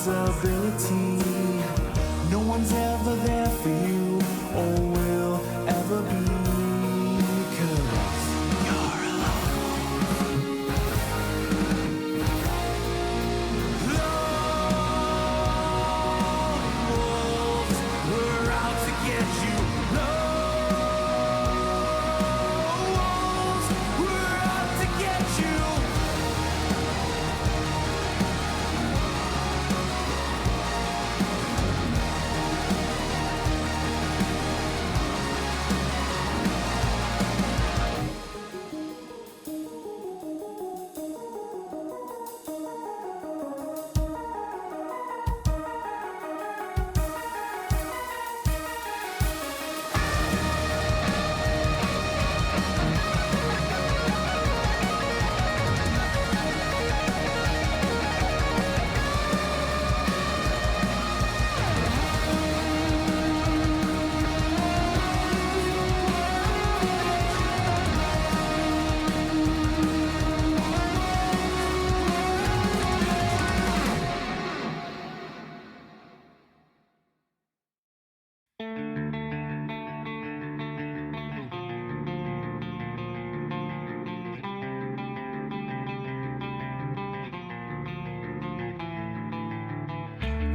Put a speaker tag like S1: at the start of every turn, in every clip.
S1: responsibility. No one's ever there for you or will ever be, 'cause you're alone. Lone wolves, we're out to get you. Lone wolves, we're out to get you.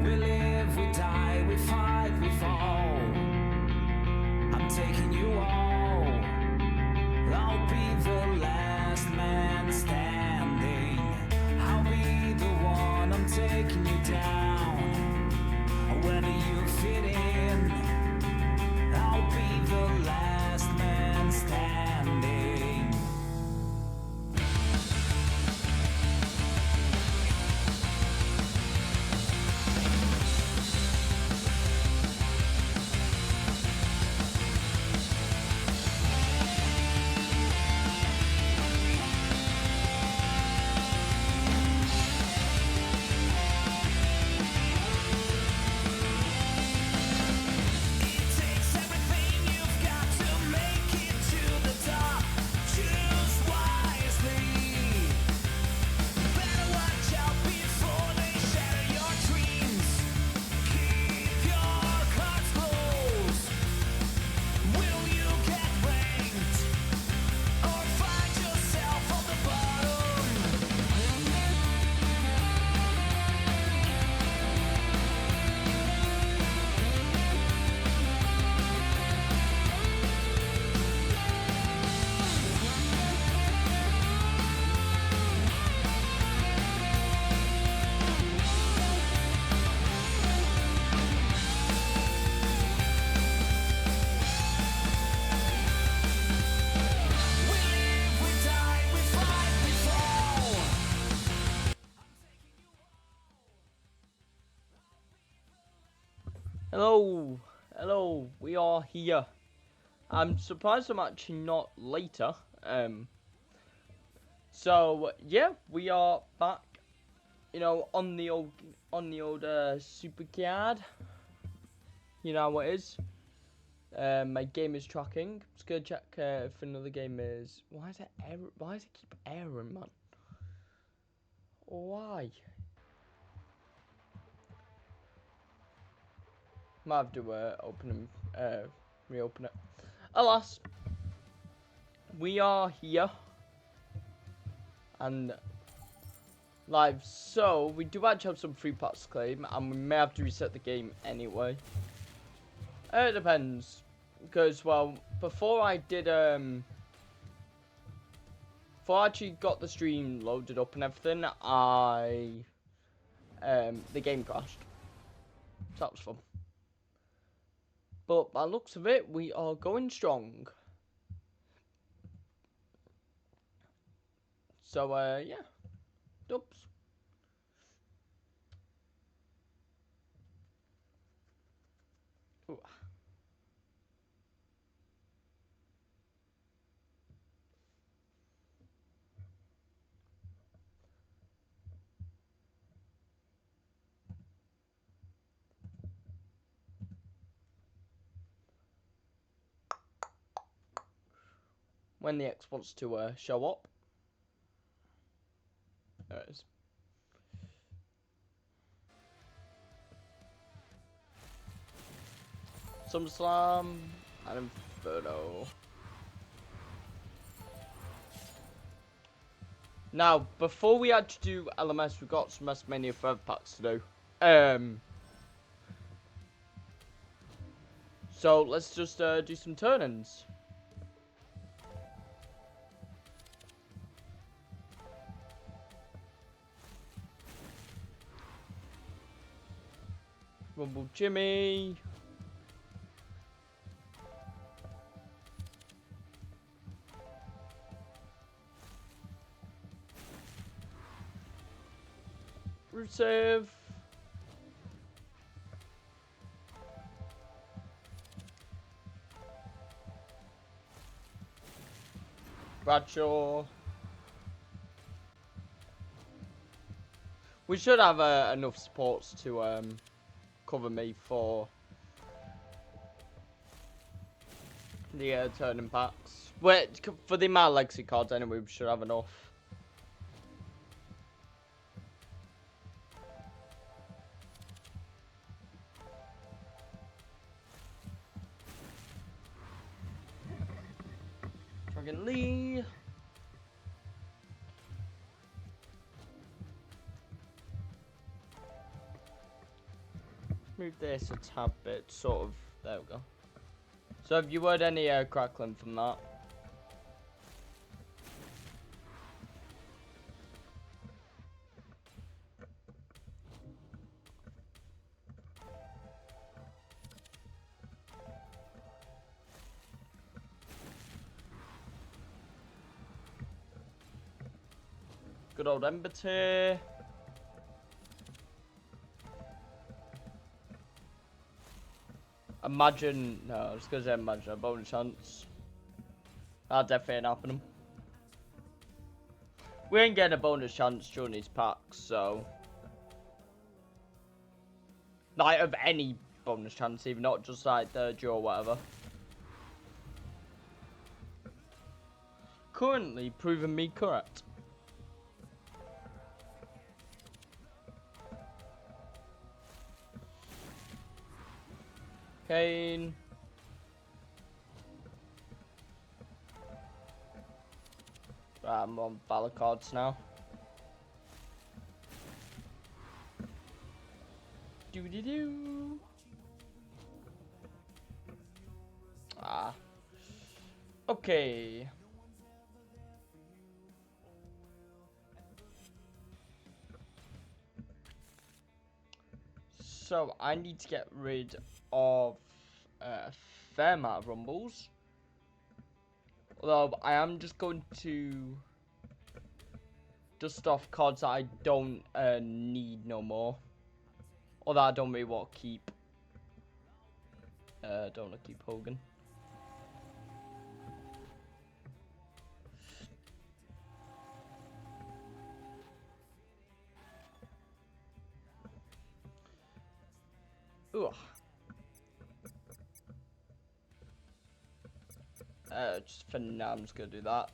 S1: We live, we die, we fight, we fall. I'm taking you all. I'll be the last man standing. I'll be the one, I'm taking you down. Whether you fit in, I'll be the last man standing.
S2: Hello, we are here. I'm surprised I'm actually not later. So yeah, we are back. You know, on the old supercard. You know how it is. My game is tracking. Just gonna check if another game is. Why is it error? Why does it keep erroring, man? Why? Might have to open and reopen it. Alas, we are here and live. So we do actually have some free parts to claim, and we may have to reset the game anyway. It depends, because well, before I did before I actually got the stream loaded up and everything, the game crashed. So that was fun. But by the looks of it, we are going strong. So yeah, dubs. Ooh. When the X wants to show up. There it is. SummerSlam and Inferno. Now, before we actually do LMS, we've got some WrestleMania Forever packs to do. So let's just do some turn-ins. Rumble Jimmy. Rusev. Bradshaw. We should have enough supports to cover me for the turning packs. Wait, for the amount of legacy cards anyway, we should have enough. Dragon Lee. Move this a tad bit, sort of. There we go. So have you heard any crackling from that? Good old Emberty. Imagine, no, I was gonna say imagine a bonus chance. That definitely ain't happening. We ain't getting a bonus chance during these packs, so. Like, of any bonus chance, even not just like the draw or whatever. Currently proving me correct. Kane. Right, I'm on Valor cards now. Doo-doo-doo. Ah. Okay. So, I need to get rid of a fair amount of rumbles. Although, I am just going to dust off cards that I don't need no more. Or that I don't really want to keep. Don't want to keep Hogan. Ugh. Just for now, I'm just gonna do that.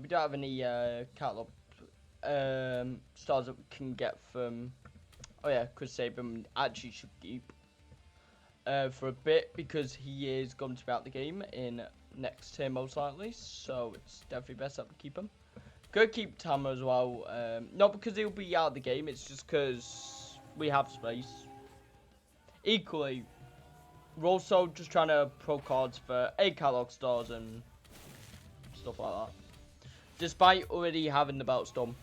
S2: We don't have any catalog stars that we can get from. Oh yeah, Chris Sabin actually should keep for a bit because he is going to be out the game in next tier most likely. So it's definitely best that we keep him. Go keep Tama as well. Not because he'll be out of the game. It's just because we have space. Equally, we're also just trying to pro cards for 8 catalog stars and stuff like that. Despite already having the belt storm.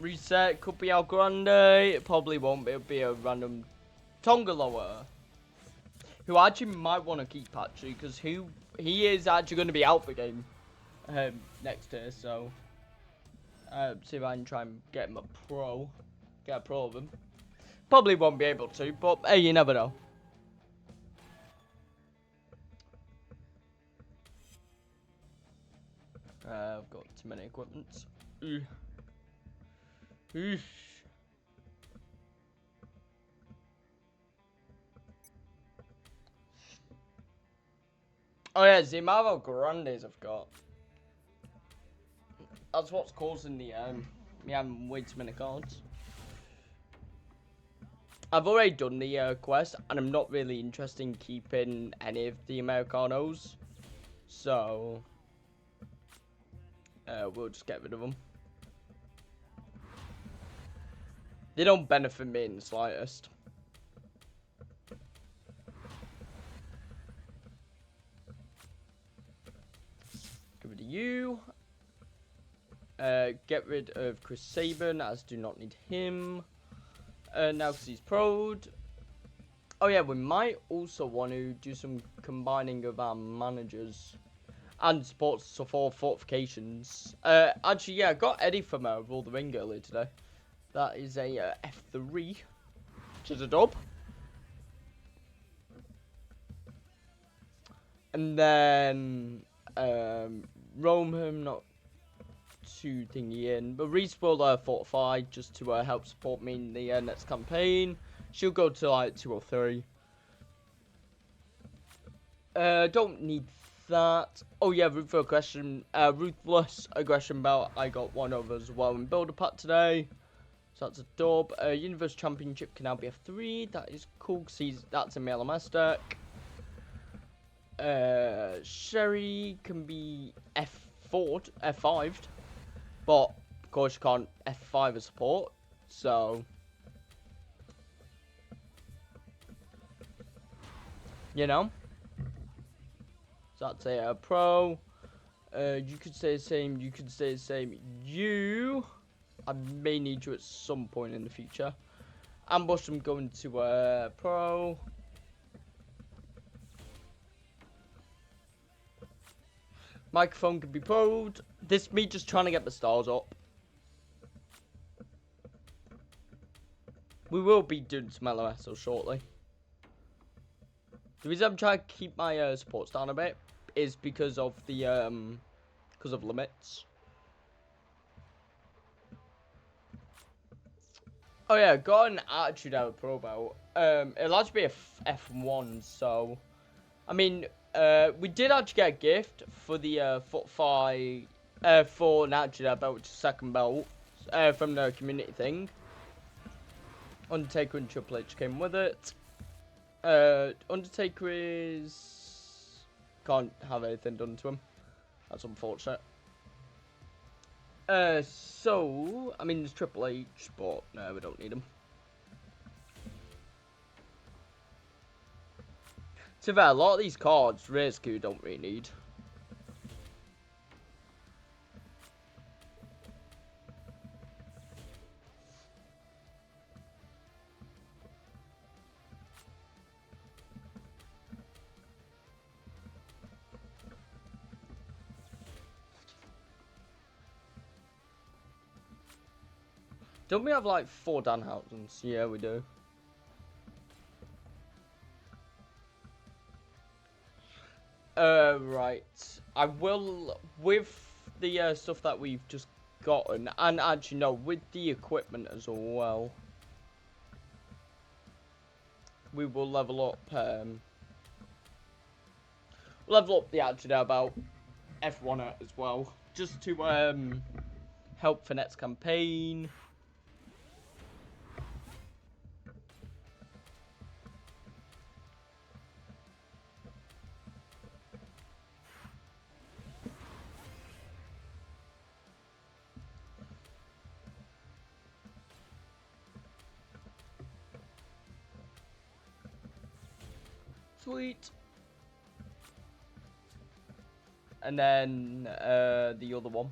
S2: Reset could be El Grande. It probably won't. It'll be a random Tongaloa, who I actually might want to keep actually because he is actually going to be out the game next year. So see if I can try and get him a pro. Get a pro of him. Probably won't be able to, but hey, you never know. I've got too many equipments. Eesh. Oh yeah, the amount of Grandes I've got. That's what's causing the Yeah, I'm way too many cards. I've already done the quest, and I'm not really interested in keeping any of the Americanos. So, we'll just get rid of them. They don't benefit me in the slightest. Get rid of you. Get rid of Chris Sabin, as do not need him. Now because he's pro'd. Oh yeah, we might also want to do some combining of our managers and sports for fortifications. Actually, yeah, I got Eddie from Rule the Ring earlier today. That is a F3, which is a dub. And then Roman, not too thingy in, but Reese will fortify just to help support me in the next campaign. She'll go to like 2 or 3. Don't need that. Oh yeah, Ruthless Aggression belt. I got one of as well in Builder Pack today. So that's a dub. Universe Championship can now be F3. That is cool because that's a LMS deck. Sherry can be F5'd. But, of course, you can't F5 as support. So, you know. So that's a pro. You could stay the same. You could stay the same. I may need you at some point in the future. Ambush, I'm going to pro. Microphone can be pro'd. This me just trying to get the stars up. We will be doing some LOSs shortly. The reason I'm trying to keep my supports down a bit is because of the limits. Oh yeah, got an Attitude Era Pro belt. It'll actually be a F1, so I mean, we did actually get a gift for the for an Attitude Era belt, which is second belt, from the community thing. Undertaker and Triple H came with it. Undertaker can't have anything done to him. That's unfortunate. So, I mean, there's Triple H, but no, we don't need him. To be fair, a lot of these cards, Rescue don't really need. Don't we have like 4 Danhausens? Yeah, we do. Right. I will, with the stuff that we've just gotten, and actually no, with the equipment as well, we will level up, the Attitude about F1 as well, just to, help for next campaign. Sweet. And then the other one.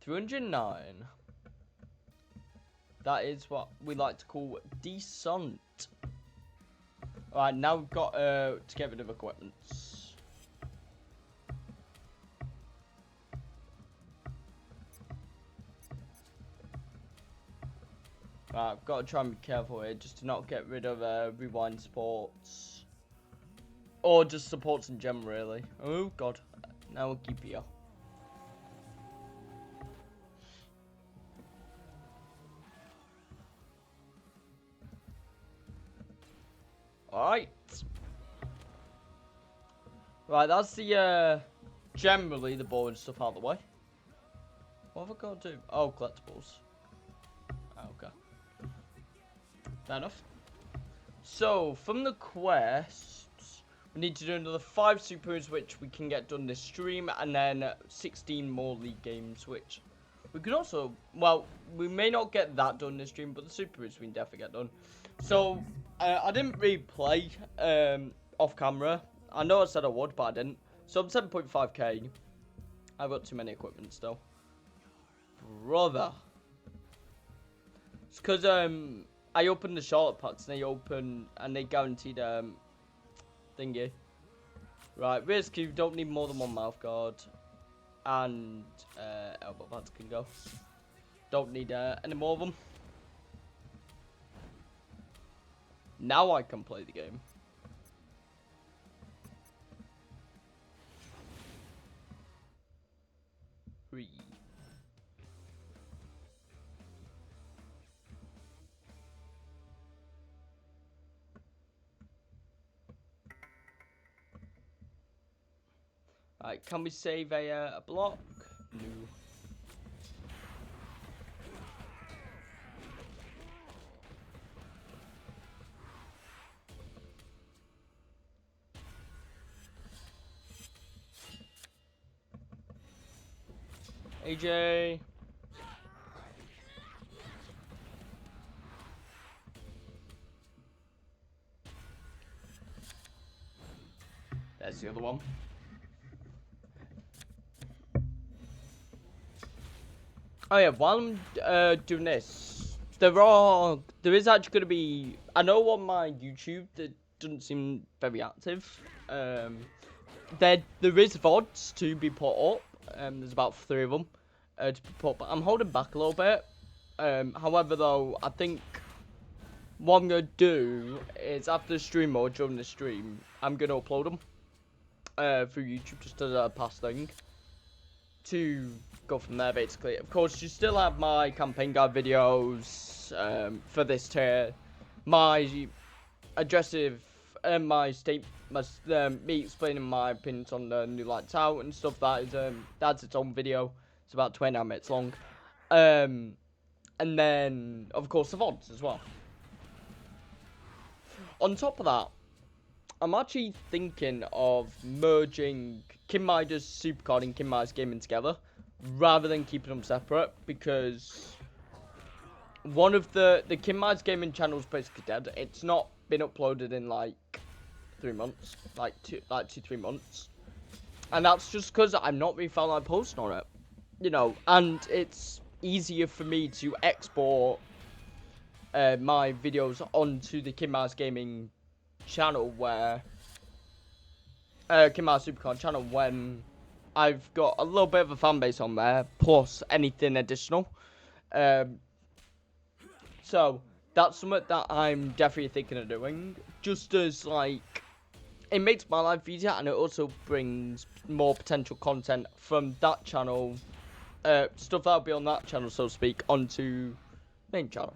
S2: $309. That is what we like to call decent. Alright, now we've got to get rid of equipment. Right, I've got to try and be careful here just to not get rid of rewind supports. Or just supports in general, really. Oh god. Now we'll keep here. Alright. Right, that's the, generally the boring stuff out of the way. What have I got to do? Oh, collectibles. Okay. Fair enough. So, from the quests, we need to do another 5 supers, which we can get done this stream, and then 16 more league games, which we could also, well, we may not get that done this stream, but the supers we can definitely get done. So, I didn't really play off camera. I know I said I would, but I didn't. So I'm 7.5k. I've got too many equipment still. Brother. It's because I opened the Charlotte packs and they guaranteed thingy. Right, risk, you don't need more than one mouth guard. And elbow pads can go. Don't need any more of them. Now I can play the game. Alright, can we save a block? No. AJ. There's the other one. Oh yeah, while I'm doing this, there is actually going to be, I know on my YouTube that doesn't seem very active, there is VODs to be put up, there's about 3 of them to be put up, but I'm holding back a little bit. However though, I think what I'm going to do is after the stream or during the stream, I'm going to upload them through YouTube just as a past thing to go from there basically. Of course, you still have my campaign guide videos for this tier, my aggressive my me explaining my opinions on the new lights out and stuff. That is that's its own video. It's about 29 minutes long. And then of course the VODs as well. On top of that, I'm actually thinking of merging Kim Midas Supercard and Kim Midas Gaming together, rather than keeping them separate, because one of the Kim Midas Gaming channel is basically dead. It's not been uploaded in like 3 months, like 2-3 months, and that's just because I'm not really felt like posting on it, you know. And it's easier for me to export my videos onto the Kim Midas Gaming channel, where Kim Midas Supercard channel, when I've got a little bit of a fan base on there, plus anything additional. So that's something that I'm definitely thinking of doing, just as like it makes my life easier, and it also brings more potential content from that channel, stuff that'll be on that channel, so to speak, onto main channel.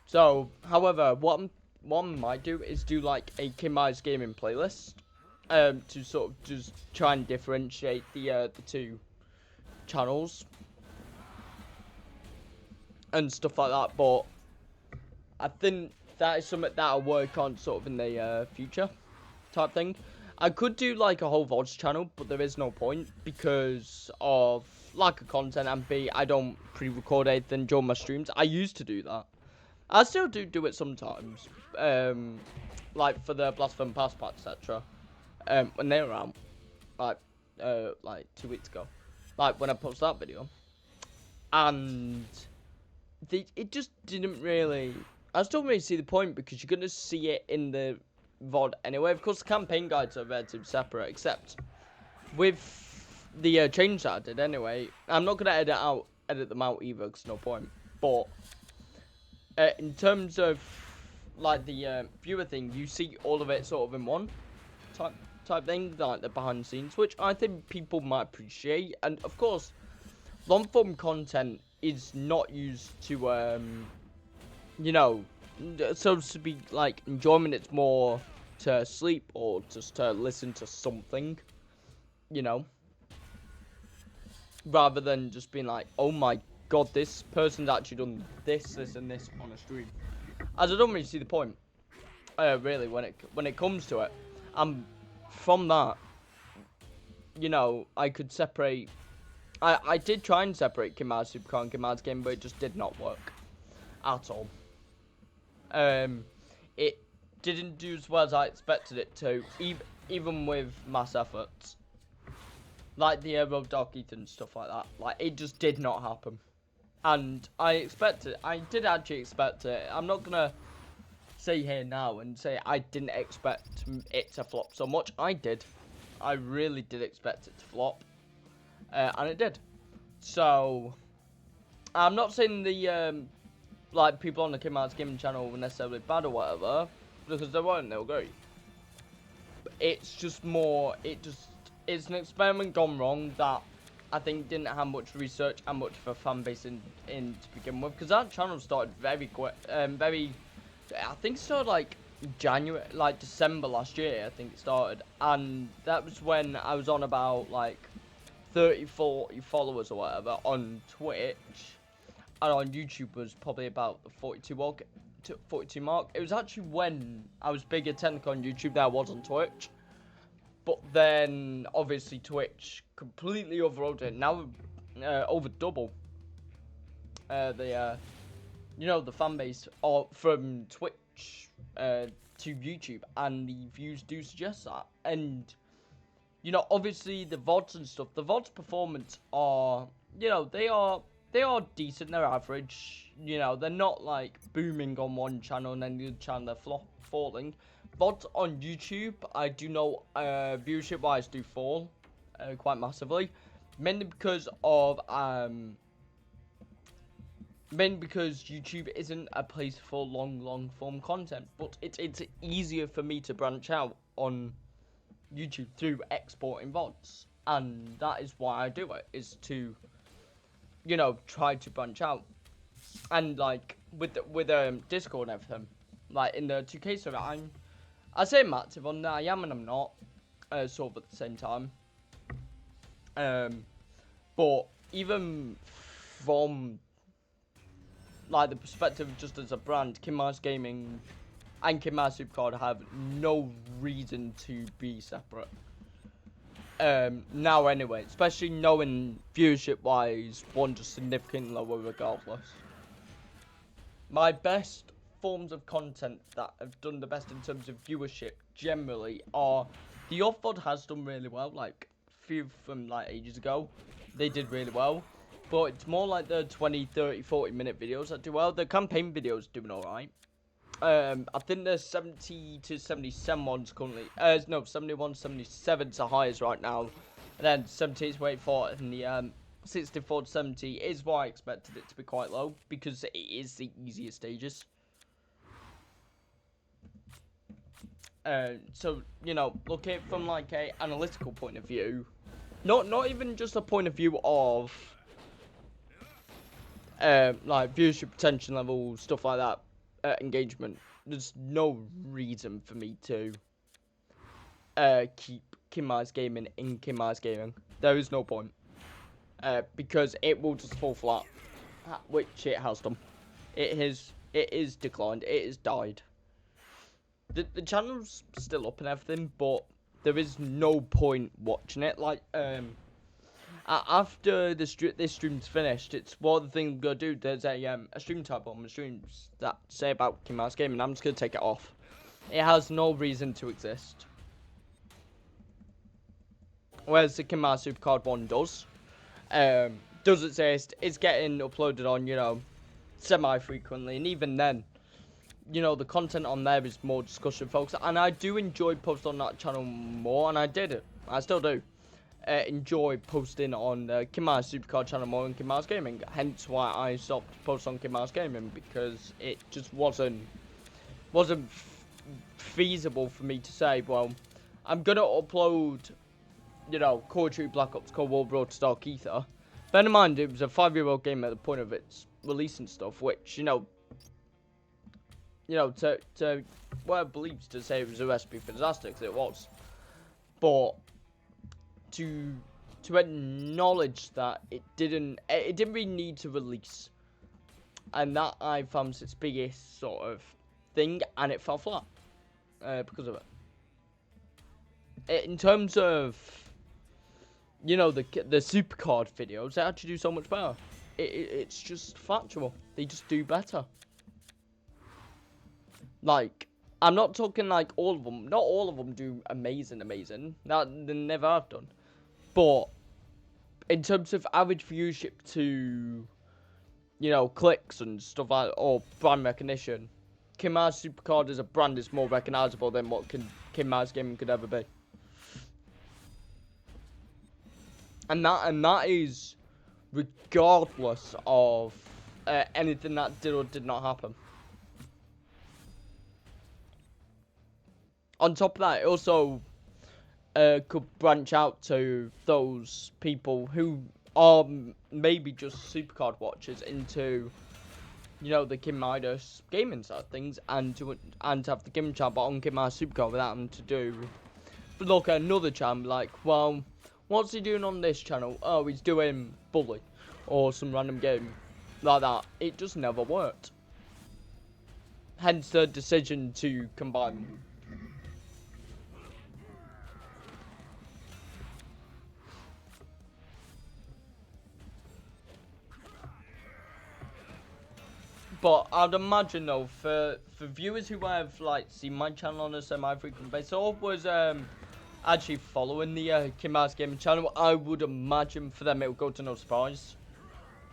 S2: So, however, what I might do is do like a Kim Midas Gaming playlist, to sort of just try and differentiate the 2 channels and stuff like that. But I think that is something that I'll work on sort of in the future type thing. I could do like a whole VODs channel, but there is no point because of lack of content, and B, I don't pre-record anything during my streams. I used to do that. I still do it sometimes, like for the Blasphemy Passport, etc. When they were out, like 2 weeks ago, like when I posted that video, and it just didn't really. I just don't really see the point, because you're gonna see it in the VOD anyway. Of course, the campaign guides are relatively separate, except with the change that I did anyway. I'm not gonna edit them out either, because no point. But in terms of like the viewer thing, you see all of it sort of in one type thing, like the behind the scenes, which I think people might appreciate. And of course, long form content is not used to you know, so to speak, like enjoyment. It's more to sleep or just to listen to something, you know, rather than just being like, oh my god, this person's actually done this, and this on a stream. As I don't really see the point, really, when it comes to it. From that, you know, I could separate. I did try and separate Kimaz Supercard and Kimaz Game, but it just did not work at all. It didn't do as well as I expected it to, even with mass efforts. Like the Road Dark Ether and stuff like that. Like, it just did not happen. And I did actually expect it. I'm not gonna say here now and say I didn't expect it to flop so much. I did. I really did expect it to flop. And it did. So, I'm not saying the, like, people on the Kimaz Gaming channel were necessarily bad or whatever, because they weren't, they were great. It's just more, it's an experiment gone wrong that I think didn't have much research and much of a fan base in to begin with, because that channel started very quick, I think it started like December last year, I think it started, and that was when I was on about like 30, 40 followers or whatever on Twitch, and on YouTube was probably about the 42 mark. It was actually when I was bigger technically on YouTube than I was on Twitch. But then, obviously, Twitch completely overrode it. Now, over double the fan base from Twitch to YouTube, and the views do suggest that. And, you know, obviously, the VODs and stuff, the VODs performance are, you know, they are decent, they're average. You know, they're not, like, booming on one channel and then the other channel they're falling. VODs on YouTube, I do know, viewership-wise, do fall quite massively, mainly because YouTube isn't a place for long form content. But it's easier for me to branch out on YouTube through exporting VODs, and that is why I do it, is to, you know, try to branch out, and like with Discord and everything, like in the 2K server, I say I'm active on there, I am and I'm not, sort of at the same time. But even from like the perspective just as a brand, Kimaz Gaming and Kimaz Supercard have no reason to be separate. Now anyway, especially knowing viewership wise, one just significantly lower regardless. My best forms of content that have done the best in terms of viewership generally are the off-VOD has done really well, like few from like ages ago, they did really well, but it's more like the 20, 30, 40 minute videos that do well. The campaign videos doing alright. I think the 70 to 77 ones currently, no, 71, 77 is the highest right now, and then 70 is wait for it, and the 64 to 70 is why I expected it to be quite low, because it is the easiest stages. So, you know, look at it from like a analytical point of view, not even just a point of view of like viewership, retention level, stuff like that, engagement. There's no reason for me to keep Kimaz Gaming in Kimaz Gaming. There is no point, because it will just fall flat, which it has done. It is declined. It has died. The channel's still up and everything, but there is no point watching it. Like, after this stream's finished, it's one of the things I'm gonna do. There's a stream tab on my streams that say about Kimaz Gaming. I'm just gonna take it off. It has no reason to exist. Whereas the Kimaz Supercard one does exist. It's getting uploaded on, you know, semi-frequently, and even then, you know, the content on there is more discussion focused, and I do enjoy posting on that channel more, and I still do enjoy posting on the Kimaz Supercard channel more than Kimaz Gaming, hence why I stopped posting on Kimaz Gaming, because it just wasn't feasible for me to say, well, I'm gonna upload, you know, Call of Duty Black Ops Cold War Road to Dark Ether. Bear in mind, it was a 5-year-old game at the point of its release and stuff, which, you know, you know, to whatever beliefs to say it was a recipe for disaster, 'cause it was. But to acknowledge that it didn't really need to release, and that I found its biggest sort of thing, and it fell flat because of it. In terms of, you know, the supercard videos, they actually do so much better. It's just factual. They just do better. Like, I'm not talking like all of them. Not all of them do amazing. That they never have done. But in terms of average viewership to, you know, clicks and stuff like, or brand recognition, Kim Mars Supercard as a brand is more recognizable than what Kim Mars Gaming could ever be. And that is regardless of anything that did or did not happen. On top of that, it also could branch out to those people who are maybe just Supercard watchers into, you know, the Kim Midas gaming side of things, and to have the gaming channel on Kim Midas Supercard without them to look at another channel like, well, what's he doing on this channel? Oh, he's doing Bully or some random game like that. It just never worked. Hence the decision to combine them. But I'd imagine though, for viewers who have like seen my channel on a semi-frequent basis, or was actually following the Kim Mars Gaming channel, I would imagine for them it would go to no surprise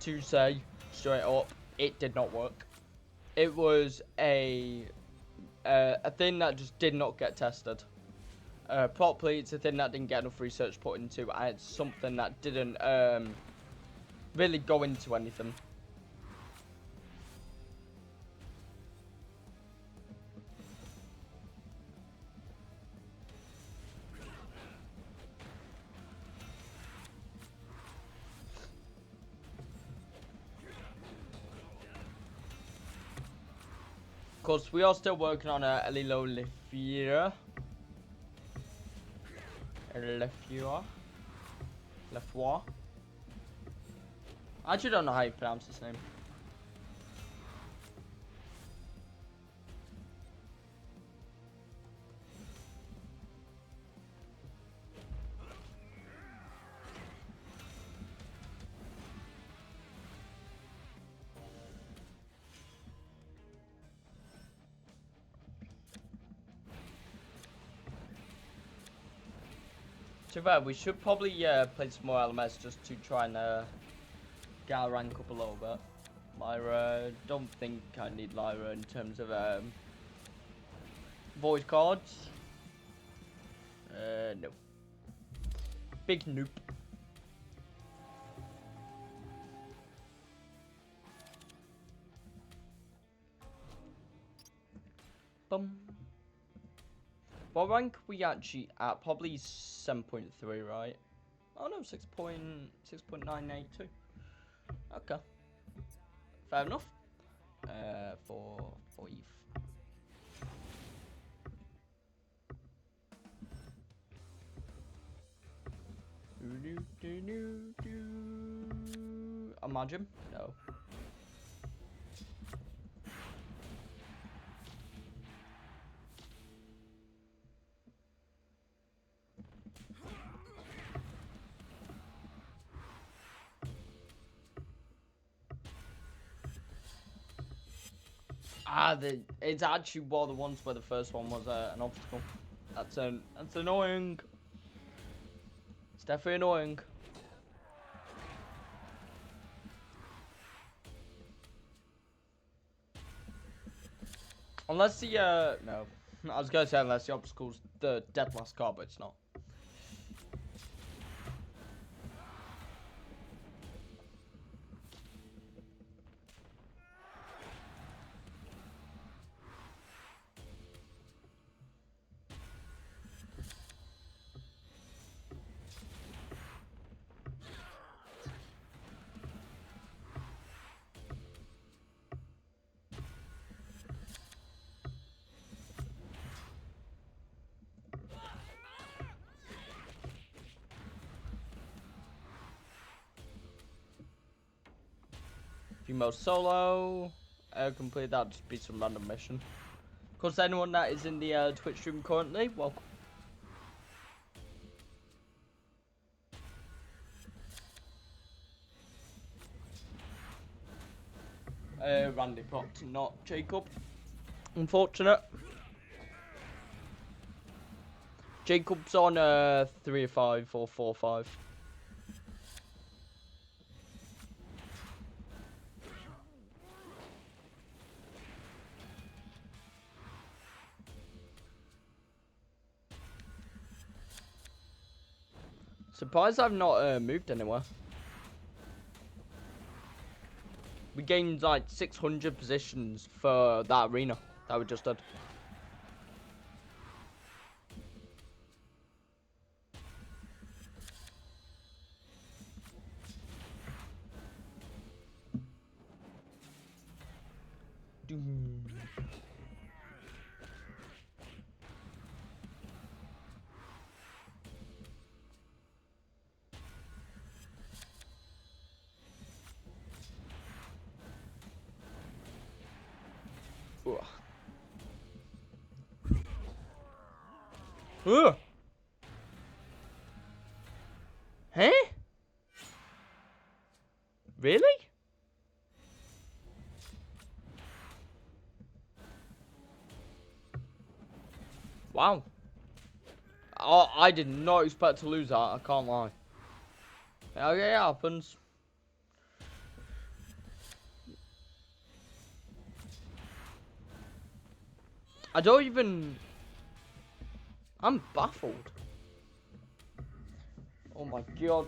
S2: to say straight up, it did not work. It was a thing that just did not get tested properly. It's a thing that didn't get enough research put into, and it's something that didn't really go into anything. Of course, we are still working on a Lilo Lefua. I actually don't know how you pronounce his name. Too bad. We should probably play some more LMS just to try and get our rank up a little bit. Lyra, don't think I need Lyra in terms of void cards. No. Big noob. Bum. What rank we actually at? Probably 7.3, right? Oh no, 6.982. Okay. Fair enough. For ETH. Imagine? No. It's actually one of the ones where the first one was an obstacle. That's annoying. It's definitely annoying. Unless the no, I was gonna say unless the obstacle's the dead last card, but it's not. female solo. Complete that, just be some random mission. Of course, anyone that is in the Twitch stream currently, welcome. Randy Potts, not Jacob. Unfortunate. Jacob's on 3 or 5 or 4 or 5. Surprised I've not moved anywhere. We gained like 600 positions for that arena that we just did. Ugh. Huh? Really? Wow. Oh, I did not expect to lose that, I can't lie. Okay, it happens. I don't even... I'm baffled. Oh my god.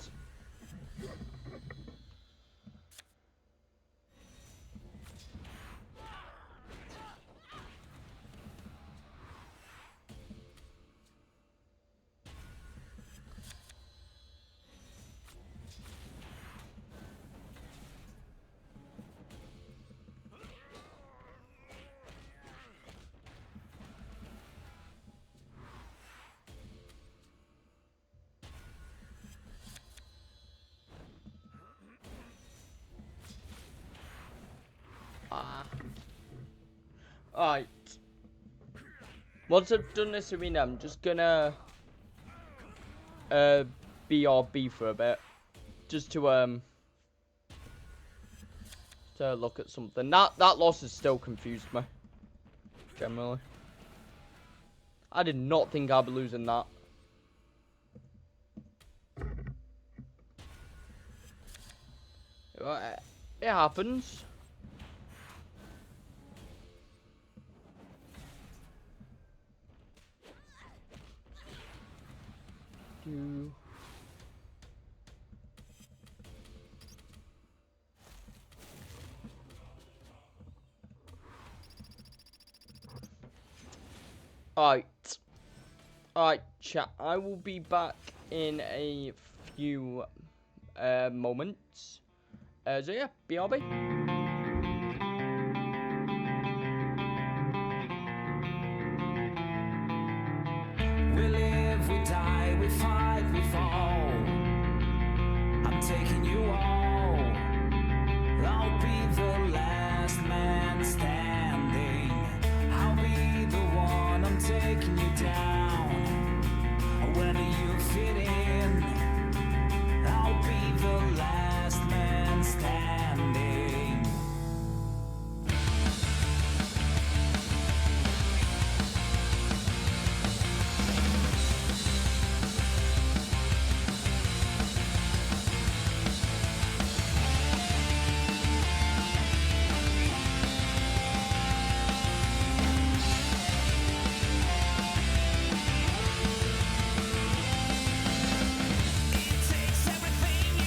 S2: Alright. Once I've done this arena, I'm just gonna BRB for a bit. Just to look at something. That loss has still confused me. Generally. I did not think I'd be losing that. It happens. Alright, chat. I will be back in a few moments. So yeah, BRB.
S1: We live, we die, we fight, we fall. I'm taking you all. I'll be the last man standing. I'll be the one, I'm taking you down. Whether you fit in, I'll be the last man standing. It takes everything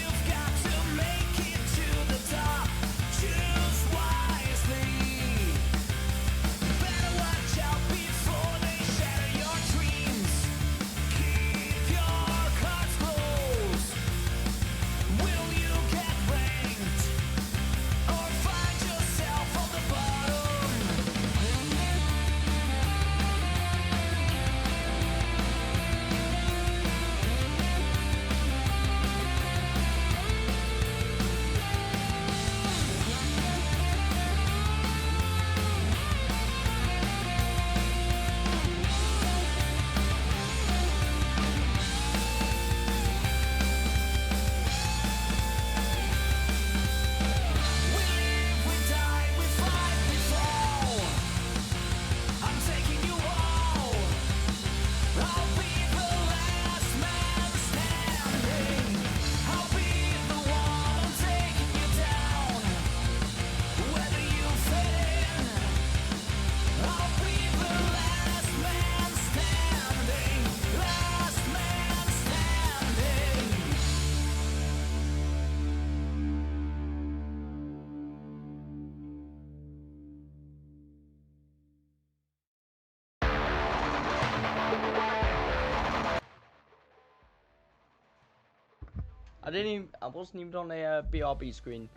S2: I wasn't even on a BRB screen.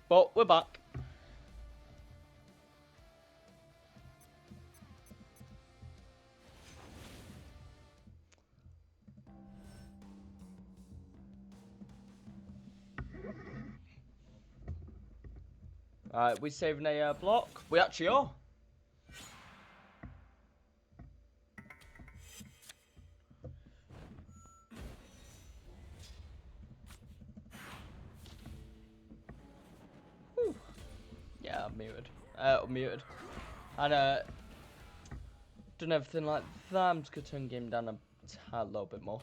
S2: But we're back. Alright, we're saving a block. We actually are. Whew. Yeah, I'm muted. Muted. And done everything like that. I'm just gonna turn game down a little bit more.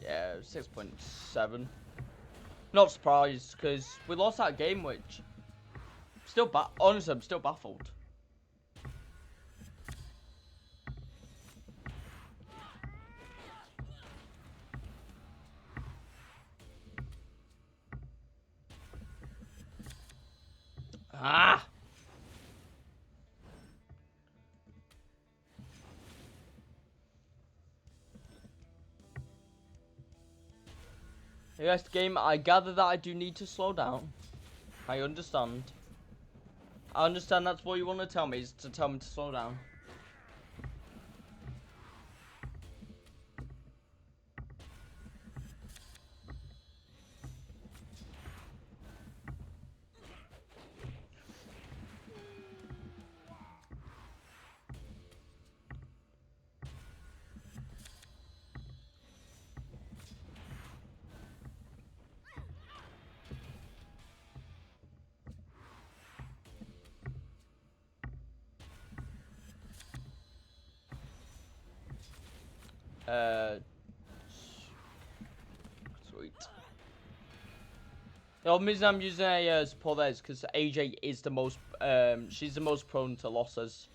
S2: Yeah, 6.7. Not surprised, because we lost that game, which... honestly, I'm still baffled. Ah! Yes, game, I gather that I do need to slow down. I understand. I understand that's what you want to tell me, is to tell me to slow down. Sweet. The only reason I'm using a support there is because AJ is the most, she's the most prone to losses.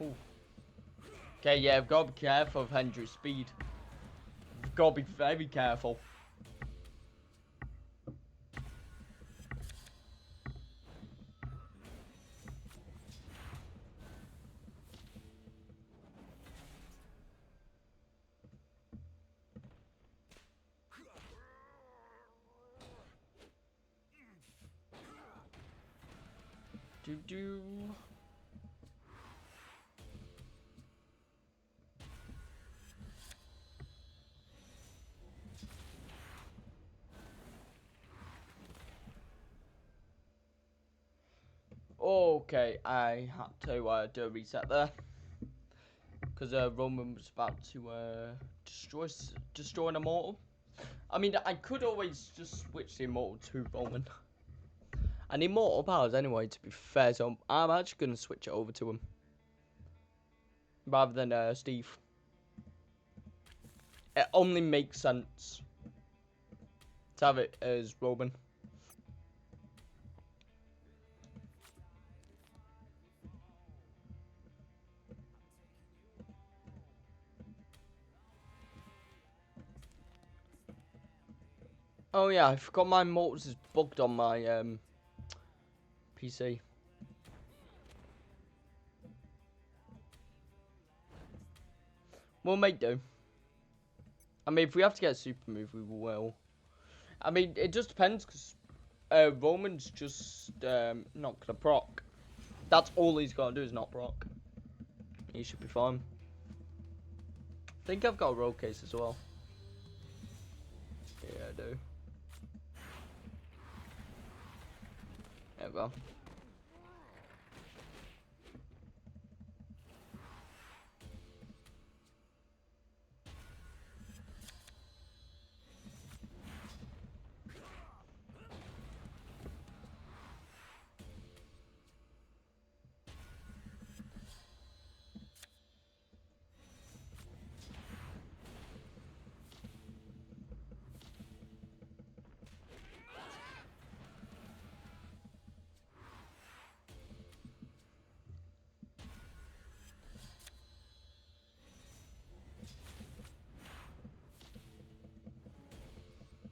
S2: Ooh. Okay, yeah, I've got to be careful of Hendry's speed. I've got to be very careful. Do. Okay, I had to do a reset there because Roman was about to destroy an immortal. I mean, I could always just switch the immortal to Roman. And immortal powers anyway, to be fair, so I'm actually gonna switch it over to him rather than Steve. It only makes sense to have it as Roman. Oh yeah, I forgot my immortals is bugged on my PC. We'll make do. I mean, if we have to get a super move, we will. I mean, it just depends, because Roman's just not gonna proc. That's all he's gotta do is not proc. He should be fine. I think I've got a roll case as well. Yeah, I do. There we go.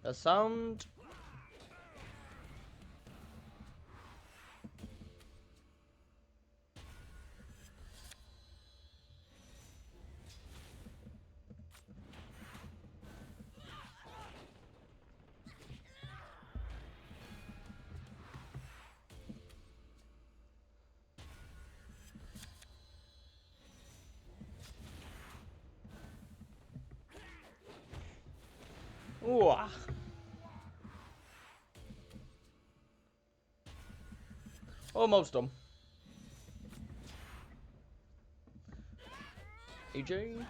S2: The sound. Ooh. Almost done. AJ.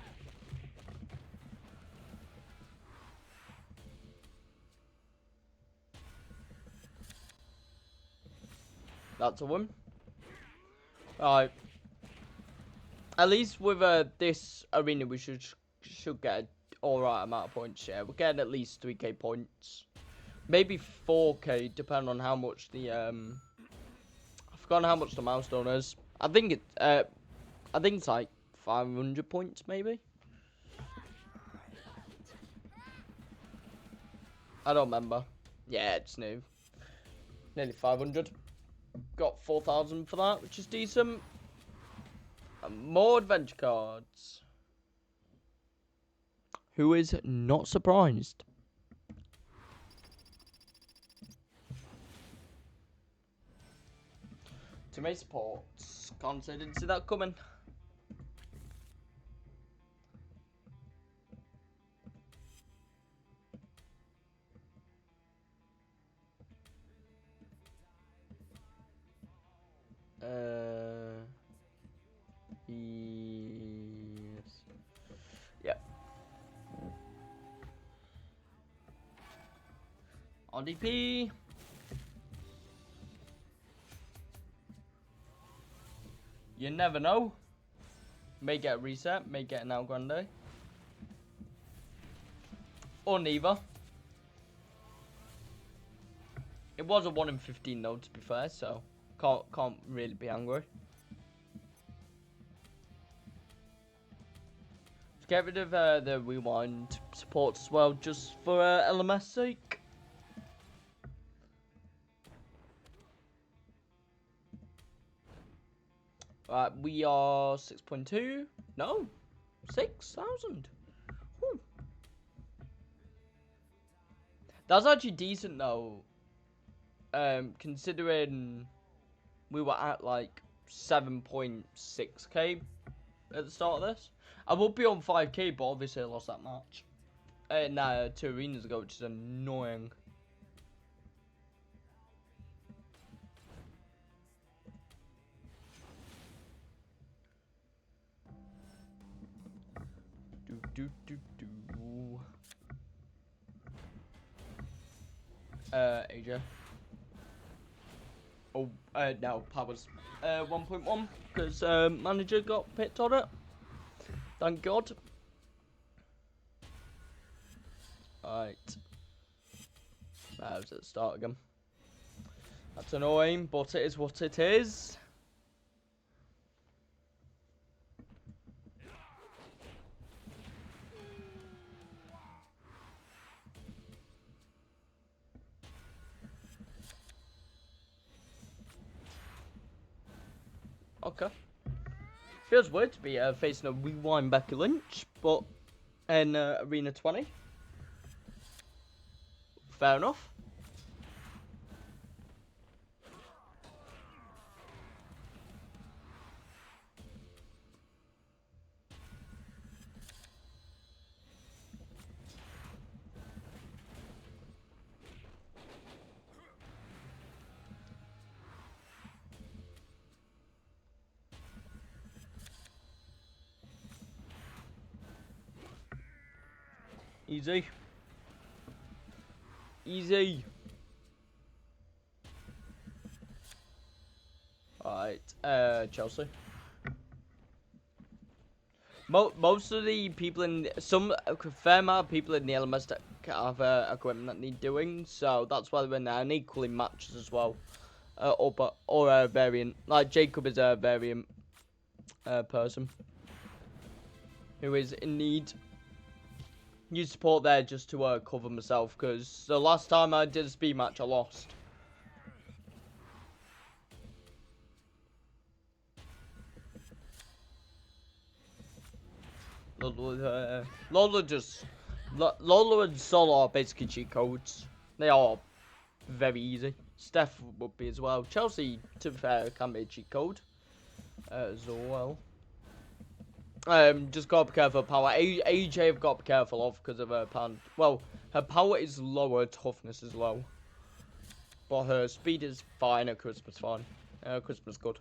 S2: That's a win. Alright. At least with this arena, we should get an alright amount of points. Yeah, we're getting at least 3k points, maybe 4k, depending on how much the I've forgotten how much the milestone is. I think it's like 500 points, maybe. I don't remember. Yeah, it's new. Nearly 500. Got 4,000 for that, which is decent. And more adventure cards. Who is not surprised? Too many supports. Can't say I didn't see that coming. Yes. Yep. RDP. You never know. May get a reset, may get an El Grande. Or neither. It was a 1 in 15 though, to be fair, so can't really be angry. Let's get rid of the rewind supports as well, just for LMS sake. Right, we are 6.2. No, 6,000. That's actually decent though. Considering we were at like 7.6k at the start of this. I would be on 5k, but obviously I lost that match. 2 arenas ago, which is annoying. AJ. Oh, no, powers 1.1 because manager got picked on it. Thank God. Alright. That was at the start again. That's annoying, but it is what it is. Okay. Feels weird to be facing a rewind Becky Lynch, but in Arena 20. Fair enough. Easy. Easy. Alright, Chelsea. Most of the people in a fair amount of people in the LMS that have equipment that need doing, so that's why they're in there, and equally matches as well, or a variant. Like Jacob is a variant person who is in need. use support there just to cover myself, because the last time I did a speed match, I lost. Lola and Solo are basically cheat codes. They are very easy. Steph would be as well. Chelsea, to be fair, can be a cheat code as well. Just gotta be careful of power. AJ have got to be careful of because of her pound. Well, her power is lower, toughness is low. But her speed is fine, her charisma's fine. Her charisma's good.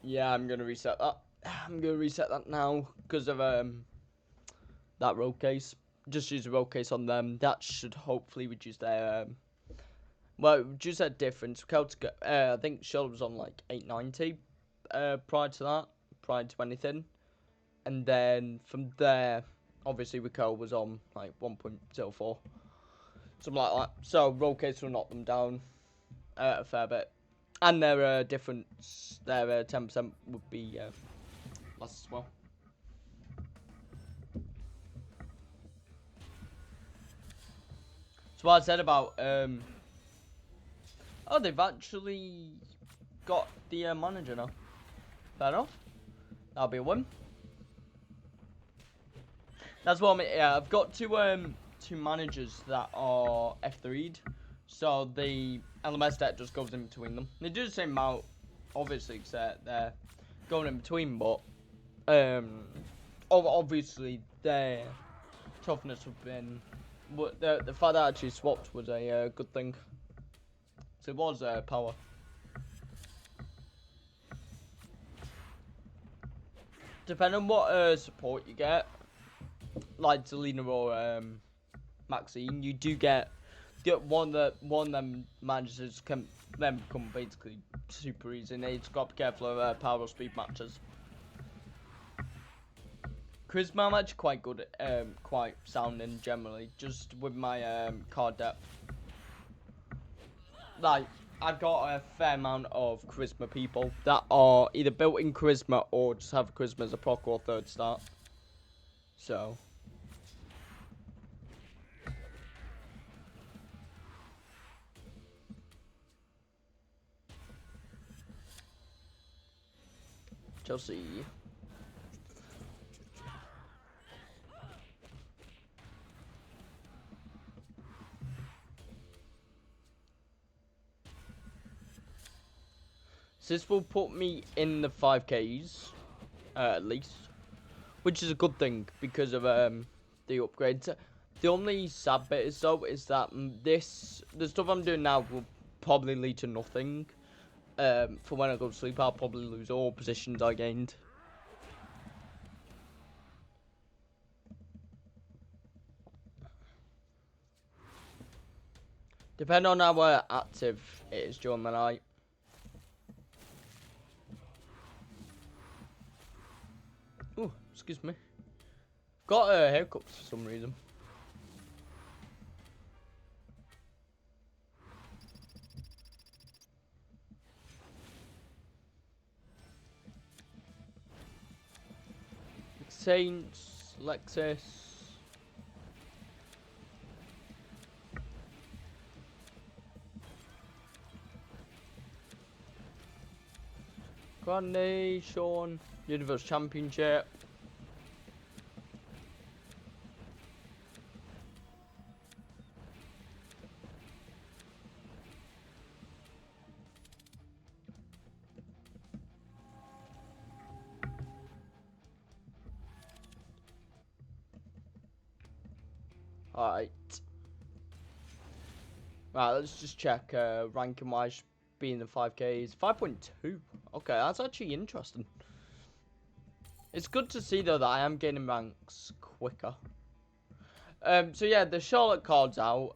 S2: Yeah, I'm gonna reset that. I'm gonna reset that now because of that road case. Just use a road case on them. That should hopefully reduce their well, reduce their difference. I think Charlotte was on like 890 prior to that, prior to anything, and then from there, obviously Raquel was on like 1.04, something like that. So road case will knock them down a fair bit. And their difference, their 10% would be less as well. So what I said about, oh, they've actually got the manager now. Fair enough. That'll be a win. That's what I mean. Yeah, I've got two managers that are F3'd. So the LMS deck just goes in between them. They do the same amount, obviously, except they're going in between, but obviously their toughness have been, but the fact that I actually swapped was a good thing. So it was power. Depending on what support you get, like Selena or Maxine, you do get one of them managers can then become basically super easy. And they just got to be careful of power or speed matches. Charisma, I'm actually quite good at, quite sounding generally, just with my card depth. Like, I've got a fair amount of charisma people that are either built in charisma or just have charisma as a proc or third start. So. Chelsea. So this will put me in the 5Ks, at least, which is a good thing because of the upgrades. The only sad bit is though is that the stuff I'm doing now will probably lead to nothing. For when I go to sleep, I'll probably lose all positions I gained. Depending on how active it is during the night. Oh, excuse me. Got a haircut for some reason. Saints, Lexus. Coronation, Universe Championship. Alright. Right, let's just check ranking wise being the 5Ks. 5.2. Okay, that's actually interesting. It's good to see though that I am gaining ranks quicker. So yeah, the Charlotte card's out.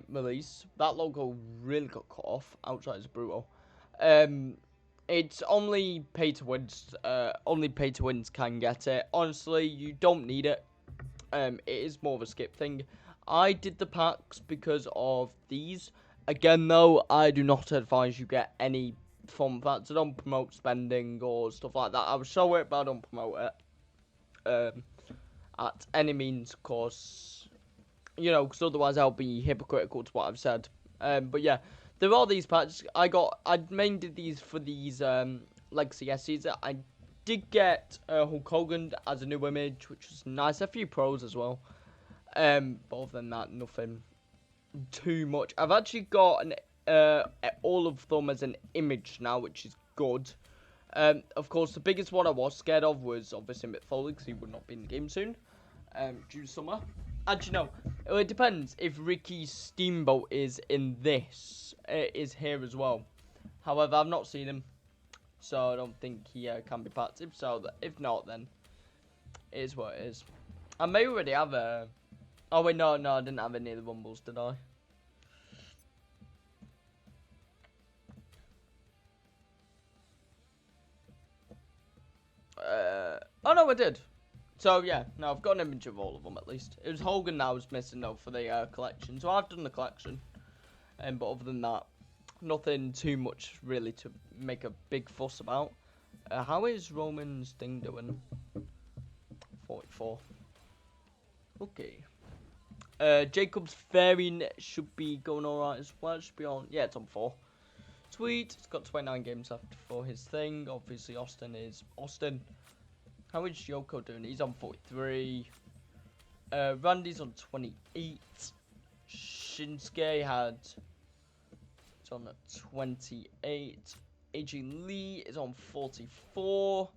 S2: Release. That logo really got cut off. Outside is brutal. It's only pay to wins. Only pay to wins can get it. Honestly, you don't need it. It is more of a skip thing. I did the packs because of these. Again, though, I do not advise you get any from that. So don't promote spending or stuff like that. I will show it, but I don't promote it. At any means, of course. You know, because otherwise I'll be hypocritical to what I've said. But yeah, there are these packs. I mainly did these for these Legacy SCs. I did get Hulk Hogan as a new image, which was nice. A few pros as well. But other than that, nothing too much. I've actually got all of them as an image now, which is good. Of course, the biggest one I was scared of was obviously Mick Foley, because he would not be in the game soon, due to summer. Actually, no, it depends if Ricky Steamboat is in this, is here as well. However, I've not seen him, so I don't think he can be packed. If not, then it is what it is. I may already have a... Oh, wait, no, I didn't have any of the Rumbles, did I? Oh, no, I did. So, yeah, no, I've got an image of all of them, at least. It was Hogan that I was missing, though, for the collection. So, I've done the collection. But other than that, nothing too much, really, to make a big fuss about. How is Roman's thing doing? 44. Okay. Jacob's Fairing should be going alright as well. It should be on. Yeah, it's on 4. Sweet. It's got 29 games left for his thing. Obviously, Austin is Austin. How is Yoko doing? He's on 43. Randy's on 28. Shinsuke had... It's on 28. AJ Lee is on 44.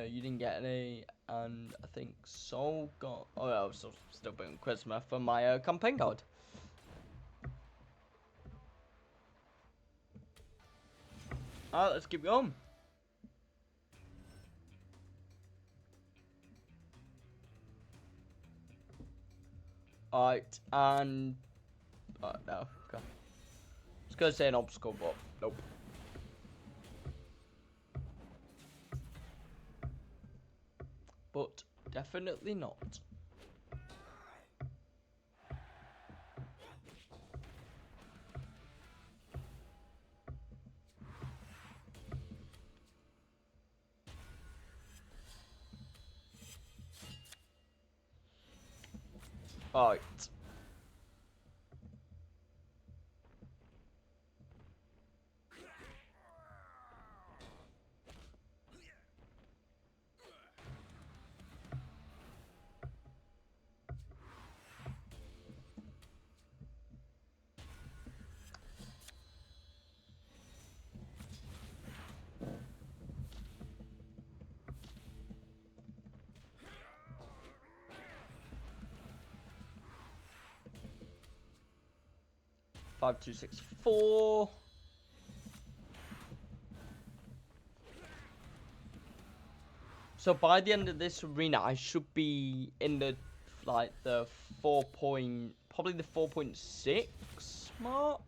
S2: You didn't get any, and I think Sol got... Oh, yeah, I was still putting Charisma for my campaign card. Alright, let's keep going. Alright, and... Oh, no, okay. I was going to say an obstacle, but nope. But definitely not. Alright. Five, 2, 6, 4. So by the end of this arena, I should be in the the 4 point, probably the 4.6 mark,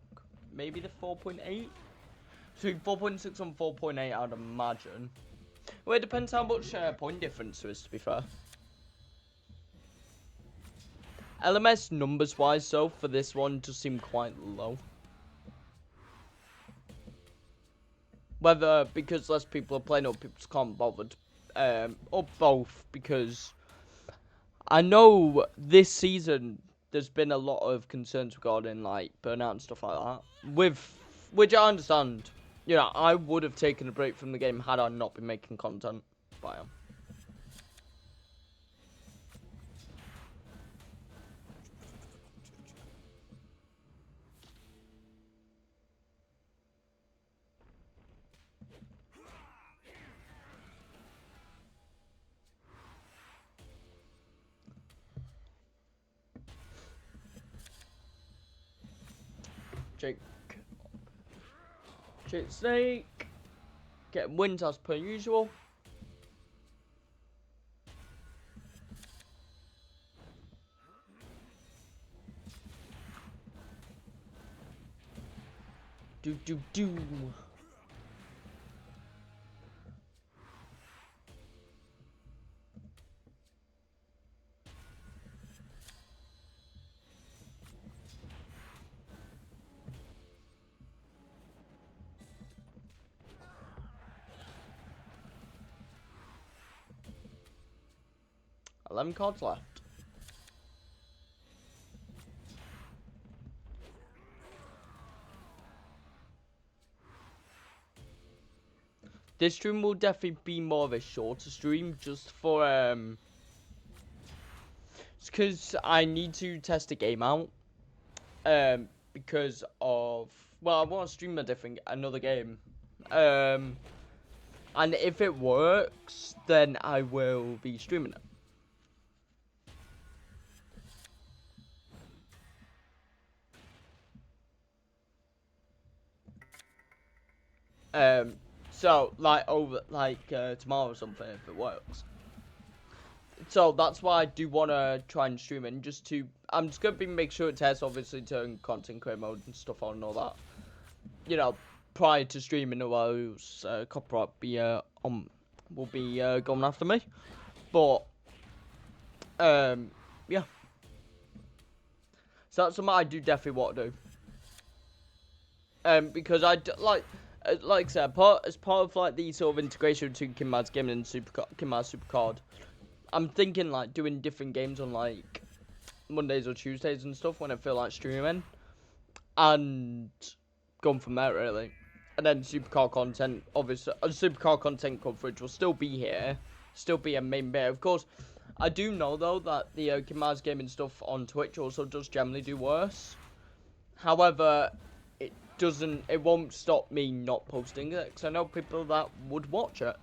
S2: maybe the 4.8. Between 4.6 and 4.8, I'd imagine. Well, it depends how much point difference there is, to be fair. LMS numbers wise, though, for this one just seem quite low. Whether because less people are playing or people just can't be bothered. Or both, because I know this season there's been a lot of concerns regarding like burnout and stuff like that. Which I understand. You know, I would have taken a break from the game had I not been making content. But I am. Jake Snake. Getting wins as per usual. Do. 11 cards left. This stream will definitely be more of a shorter stream, just for it's because I need to test the game out. Because of, well, I want to stream another game. And if it works, then I will be streaming it. So like tomorrow or something if it works. So that's why I do want to try and stream it, and I'm just gonna make sure it tests, obviously turn content creator mode and stuff on and all that. You know, prior to streaming, or else copyright will be going after me. But yeah. So that's something I do definitely want to do. Because I like I said, as part of like the sort of integration between Kinmad's Gaming and Kinmad's Supercard, I'm thinking like doing different games on like Mondays or Tuesdays and stuff when I feel like streaming, and going from there really. And then Supercard content, obviously, Supercard content coverage will still be here, still be a main bit. Of course, I do know though that the Kinmad's Gaming stuff on Twitch also does generally do worse. However, it won't stop me not posting it, because I know people that would watch it.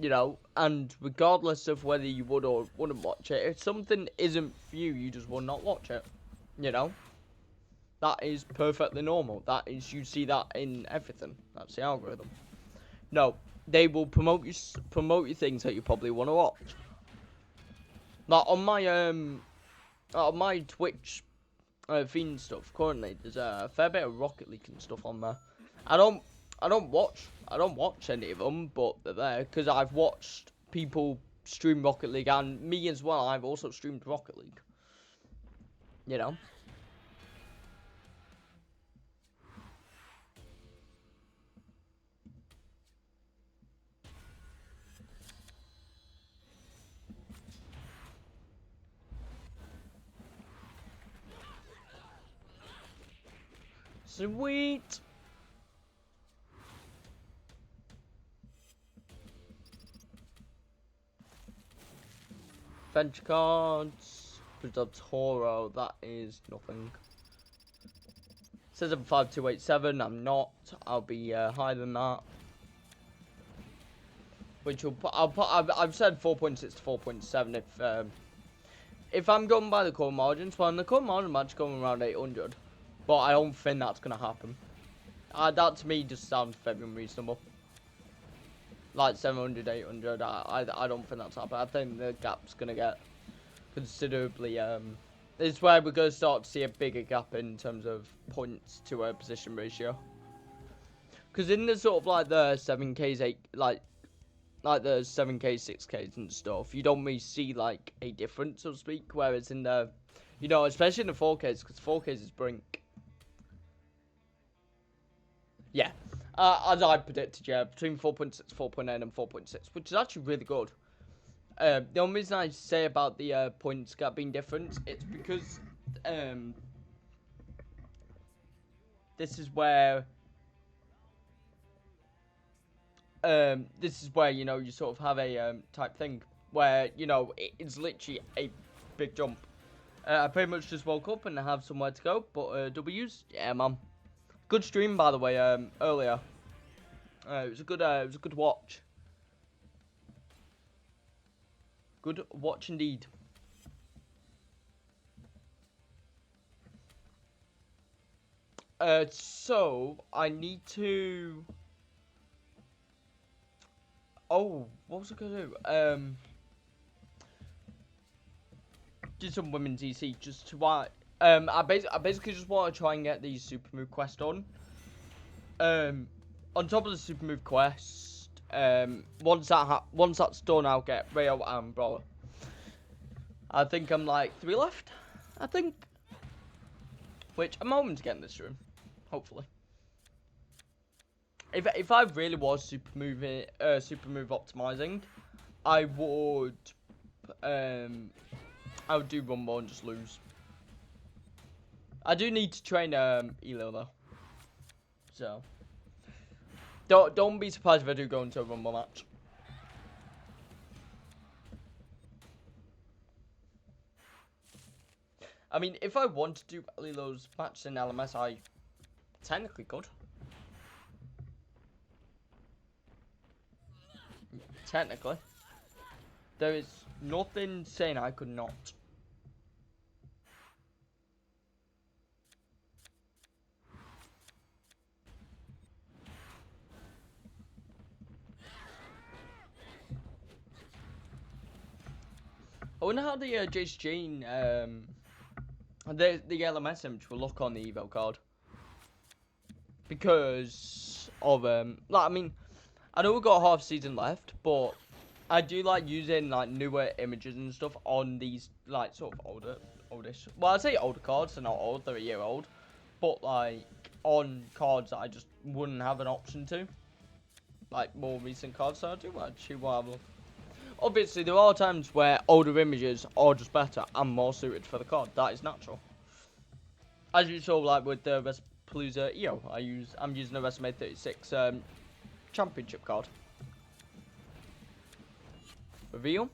S2: You know, and regardless of whether you would or wouldn't watch it, if something isn't for you, you just will not watch it. You know? That is perfectly normal. That is, you see that in everything. That's the algorithm. No, they will promote you things that you probably want to watch. Like on my Twitch feed and stuff currently, there's a fair bit of Rocket League and stuff on there. I don't watch any of them, but they're there because I've watched people stream Rocket League, and me as well. I've also streamed Rocket League. You know. Sweet. Venture cards. Del Toro. That is nothing. Says I'm 5287. I'm not. I'll be higher than that. Which I've said 4.6 to 4.7 if I'm going by the core margins. Well, the core margin match going around 800. But I don't think that's going to happen. That to me just sounds very unreasonable. Like 700, 800, I don't think that's happening. I think the gap's going to get considerably... this is where we're going to start to see a bigger gap in terms of points to a position ratio. Because in the sort of like the 7Ks, like the 7K, 6Ks and stuff, you don't really see like a difference, so to speak. Whereas in the, you know, especially in the 4Ks, because 4Ks is brink. Yeah, as I predicted, yeah, between 4.6, 4.9 and 4.6, which is actually really good. The only reason I say about the points gap being different, it's because this is where you know, you sort of have a type thing where, you know, it's literally a big jump. I pretty much just woke up and I have somewhere to go, but W's, yeah, man. Good stream, by the way, earlier. It was a good watch. Good watch indeed. So I need to. Oh, what was I gonna do? Do some women's EC just to why. I basically just want to try and get the super move quest on. On top of the super move quest, once that's done, I'll get Rayo and Brawler. I think I'm like 3 left. I think, which I'm hoping to get in this room, hopefully. If I really was super move optimizing, I would I would do one more and just lose. I do need to train Elo though, so don't be surprised if I do go into a Rumble match. I mean, if I want to do Elo's matches in LMS, I technically could. Technically, there is nothing saying I could not. I wonder how the Jace Jane, the LMS image will look on the evo card. Because of, like, I mean, I know we've got half season left, but I do like using, like, newer images and stuff on these, like, sort of oldish, well, I'd say older cards, they're not old, they're a year old, but, like, on cards that I just wouldn't have an option to, like, more recent cards, so I do actually want to have a look. Obviously, there are times where older images are just better and more suited for the card. That is natural. As you saw, like with the Palooza EO, I'm using a Resume 36 championship card. Reveal.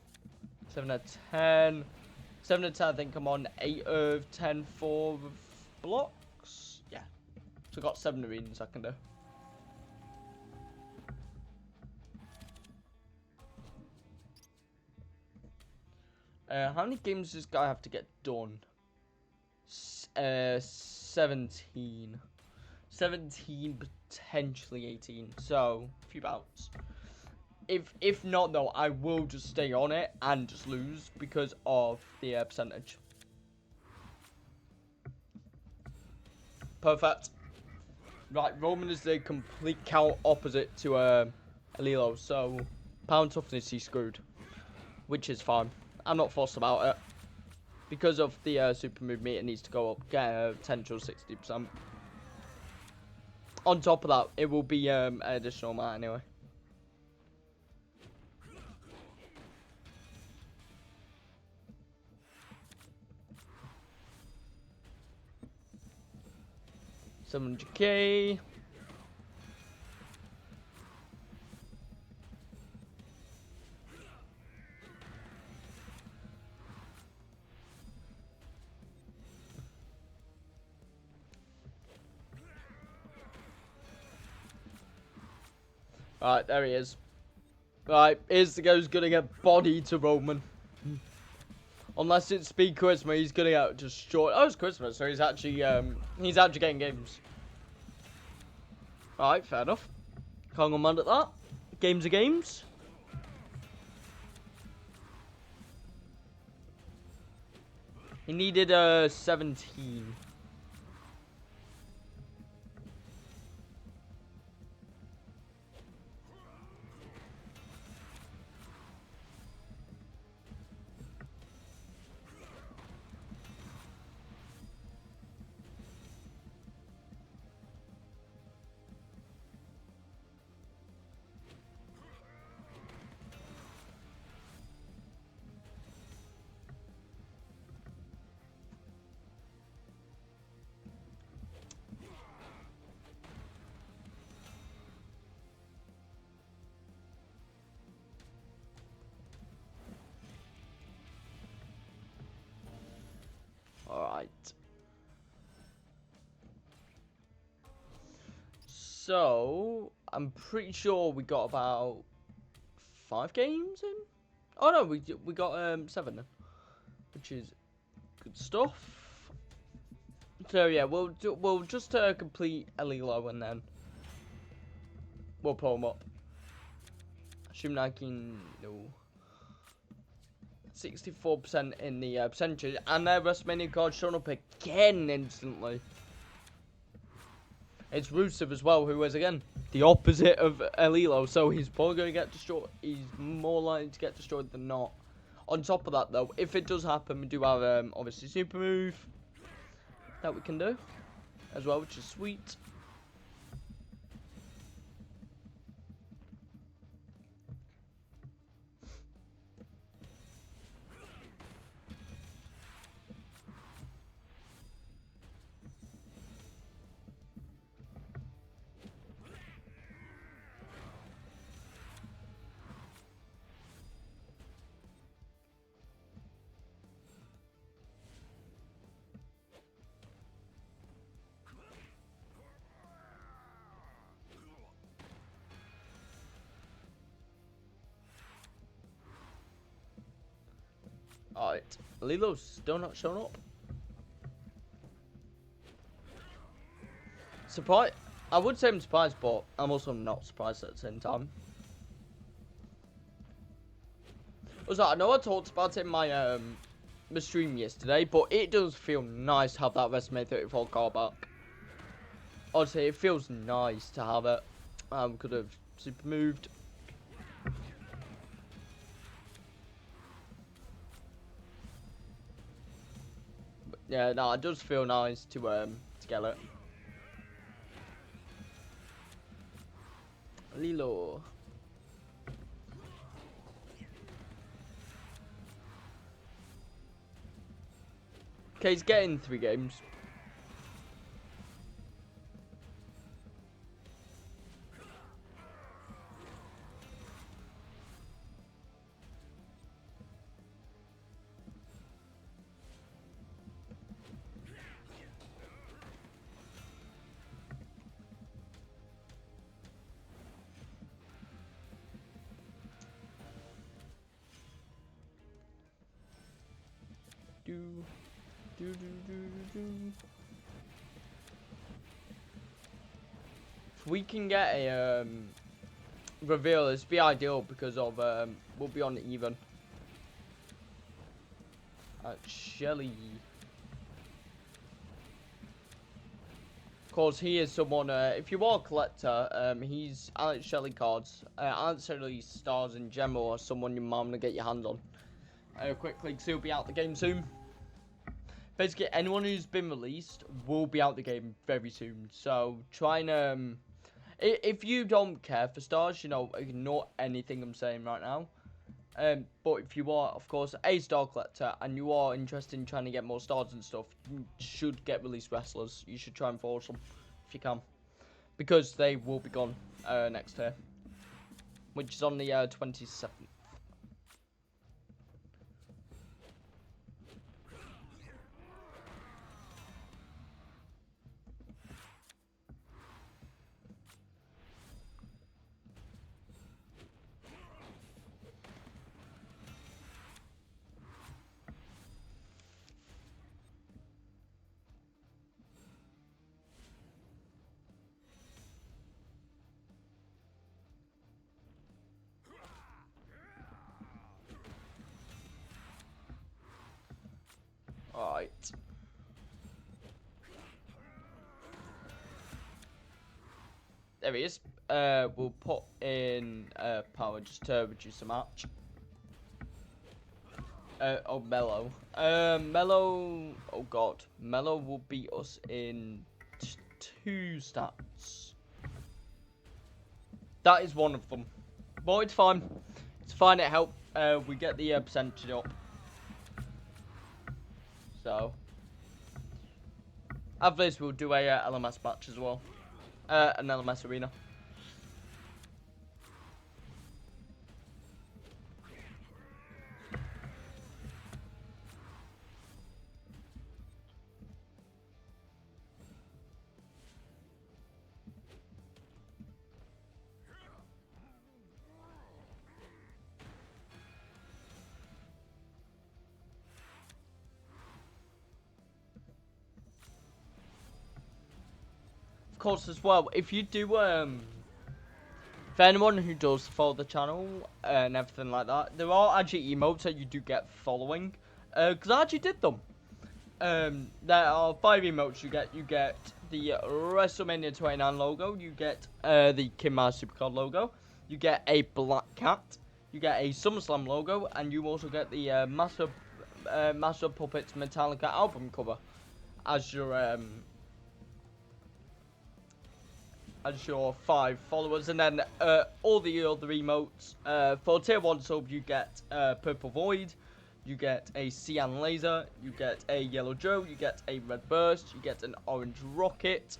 S2: 7 of 10. 7 of 10, I think I'm on 8 of 10 for blocks. Yeah. So I've got 7 arenas I can do. How many games does this guy have to get done? 17. 17, potentially 18. So, a few bouts. If not, though, I will just stay on it and just lose because of the percentage. Perfect. Right, Roman is the complete count opposite to Alilo, so pound toughness he's screwed, which is fine. I'm not fussed about it. Because of the super move meter needs to go up, get a potential 60%. On top of that, it will be an additional amount anyway. $700k. Right, there he is. Right, here's the guy who's gonna get bodied to Roman. Unless it's Speed Charisma, he's gonna get destroyed. Oh, it's Christmas, so he's actually getting games. Alright, fair enough. Can't go mad at that. Games are games. He needed 17. Alright. So, I'm pretty sure we got about 5 games in. Oh no, we got 7 then, which is good stuff. So yeah, we'll just complete Elilo and then we'll pull them up. Assuming I can no. 64% in the percentage, and their WrestleMania card showing up again instantly. It's Rusev as well, who is again the opposite of Elilo, so he's probably going to get destroyed. He's more likely to get destroyed than not. On top of that, though, if it does happen, we do have obviously super move that we can do as well, which is sweet. Alright, Lilo's still not showing up. Surprised. I would say I'm surprised, but I'm also not surprised at the same time. Also, I know I talked about it in my my stream yesterday, but it does feel nice to have that Resume 34 card back. Honestly, it feels nice to have it. Could have super moved. But yeah, no, it does feel nice to get it. Lilo. Okay, he's getting 3 games. If we can get a reveal, this would be ideal because of we'll be on even. Shelly. Of course, he is someone. If you are a collector, he's Alex Shelley cards. Alex Shelley stars in general are someone you're gonna get your hands on quickly because he'll be out the game soon. Basically, anyone who's been released will be out the game very soon. So try and if you don't care for stars, you know, ignore anything I'm saying right now. But if you are, of course, a star collector and you are interested in trying to get more stars and stuff, you should get released wrestlers. You should try and force them if you can, because they will be gone next year, which is on the 27th. Alright. There he is. We'll put in power just to reduce the match. Oh, Mello. Mello. Oh God, Mello will beat us in 2 stats. That is one of them. But it's fine. It's fine. It helped. We get the percentage up. So after this, we'll do a LMS match as well. An LMS arena. Of course, as well, if you do for anyone who does follow the channel and everything like that, there are actually emotes that you do get following, because I actually did them. There are 5 emotes you get. You get the WrestleMania 29 logo, you get the Kimar Supercard logo, you get a Black Cat, you get a SummerSlam logo, and you also get the Master Puppets Metallica album cover as your 5 followers, and then all the other emotes. For tier 1 sub, you get Purple Void, you get a Cyan Laser, you get a Yellow Joe, you get a Red Burst, you get an Orange Rocket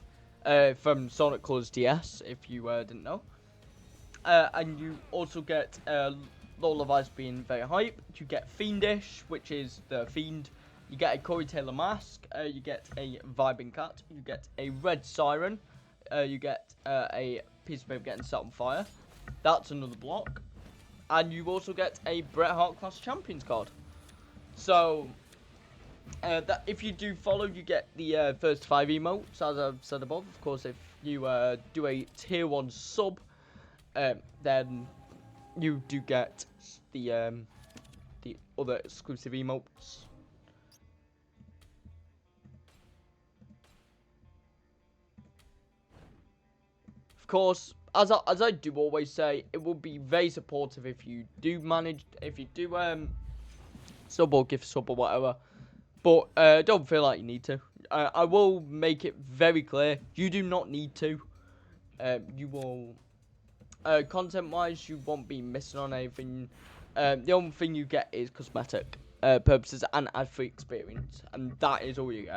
S2: from Sonic Colors DS, if you didn't know. And you also get Lola Vice being very hype. You get Fiendish, which is the Fiend. You get a Corey Taylor mask. You get a Vibing Cat. You get a Red Siren. You get a piece of paper getting set on fire. That's another block. And you also get a Bret Hart Class Champions card. So, that if you do follow, you get the first 5 emotes, as I've said above. Of course, if you do a tier 1 sub, then you do get the other exclusive emotes. Of course, as I do always say, it will be very supportive if you do sub or gift sub or whatever. But don't feel like you need to. I will make it very clear, you do not need to. You will, content-wise, you won't be missing on anything. The only thing you get is cosmetic purposes and ad-free experience, and that is all you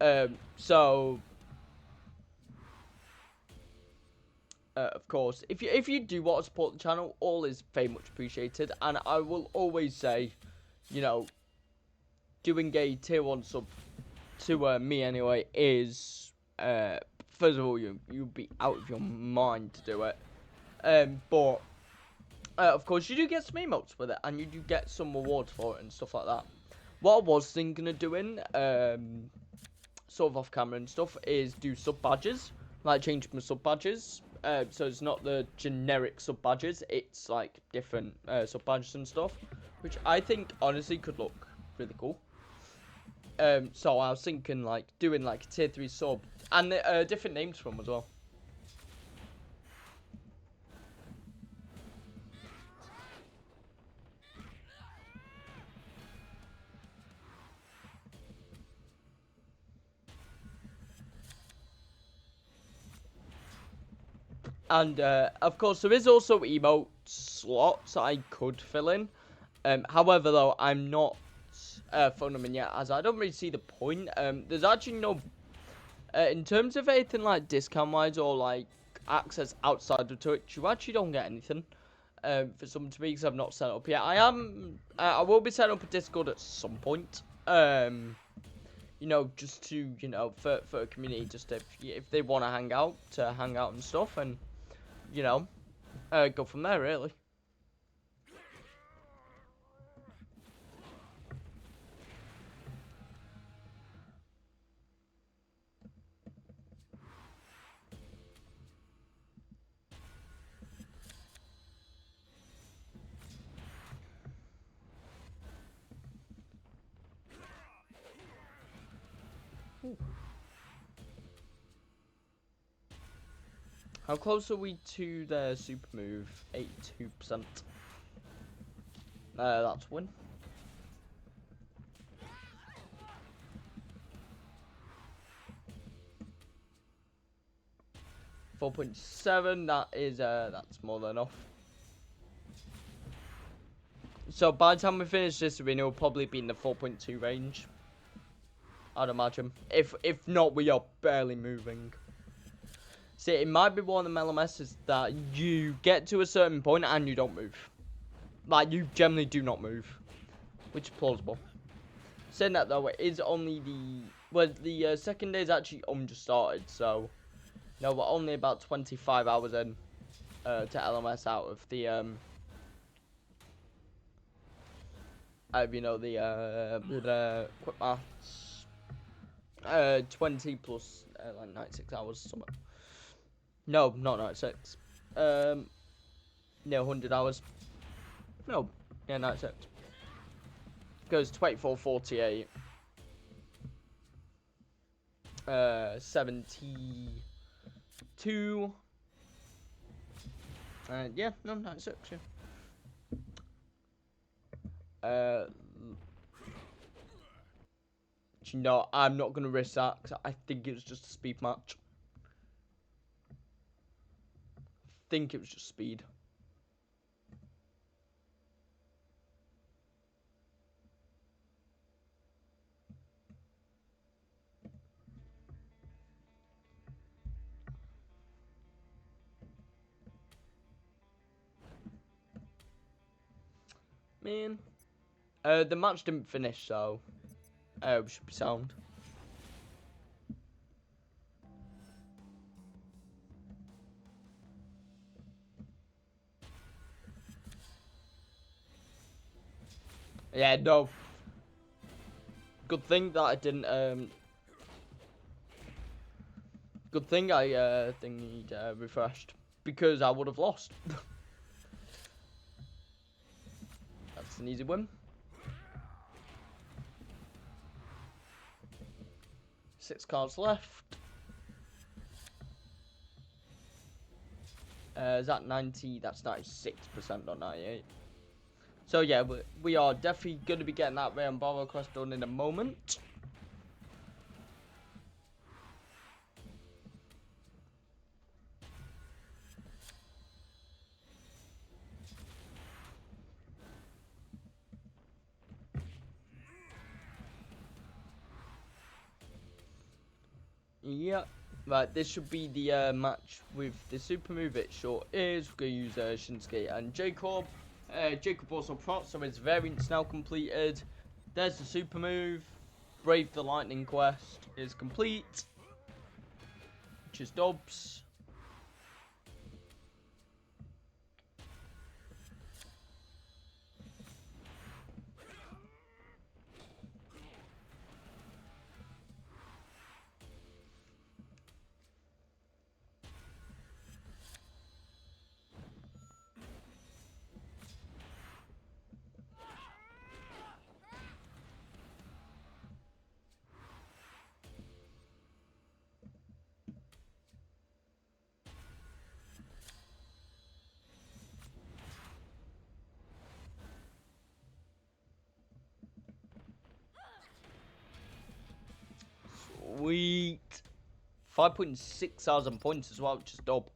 S2: get. So, of course, if you do want to support the channel, all is very much appreciated, and I will always say, you know, doing a tier 1 sub to me anyway is, first of all, you'll be out of your mind to do it. But of course, you do get some emotes with it, and you do get some rewards for it and stuff like that. What I was thinking of doing, sort of off camera and stuff, is do sub badges, like change my sub badges. So it's not the generic sub badges; it's like different sub badges and stuff, which I think honestly could look really cool. So I was thinking like doing like a tier 3 sub and different names for them as well. And of course, there is also emote slots I could fill in. However, though, I'm not filling them in yet, as I don't really see the point. There's actually no, in terms of anything like discount wise or like access outside of Twitch, you actually don't get anything. For some to me, because I've not set up yet. I will be setting up a Discord at some point. You know, just to, you know, for a community, just if they want to hang out and stuff, and you know, go from there really. Ooh. How close are we to the super move? 82%. That's win. .7. That is that's more than enough. So by the time we finish this arena, we'll probably be in the 4.2 range, I'd imagine. If not, we are barely moving. See, it might be one of the LMSs that you get to a certain point and you don't move. Like, you generally do not move, which is plausible. Saying that, though, it is only the second day is actually just started, so, no, we're only about 25 hours in to LMS out of the, you know, the quick maths, 20 plus, like, 96 hours, something. No, not 96. No, 100 hours. No, yeah, 96. Goes 24, 48. 72. Yeah, no, 96, yeah. You know, I'm not going to risk that, because I think it was just a speed match. Think it was just speed. Man, the match didn't finish, so we should be sound. Yeah, no. Good thing that I didn't, good thing I, think refreshed. Because I would have lost. That's an easy win. 6 cards left. Is that 90? That's 96%, not 98. So yeah, we are definitely going to be getting that Ray and Borrow quest done in a moment. Yeah, right, this should be the match with the super move. It sure is. We're going to use Shinsuke and Jacob. Jacob also props, so his variant's now completed. There's the super move. Brave the Lightning quest is complete. Which is dubs. Sweet. 5.6 thousand points as well, which is dope.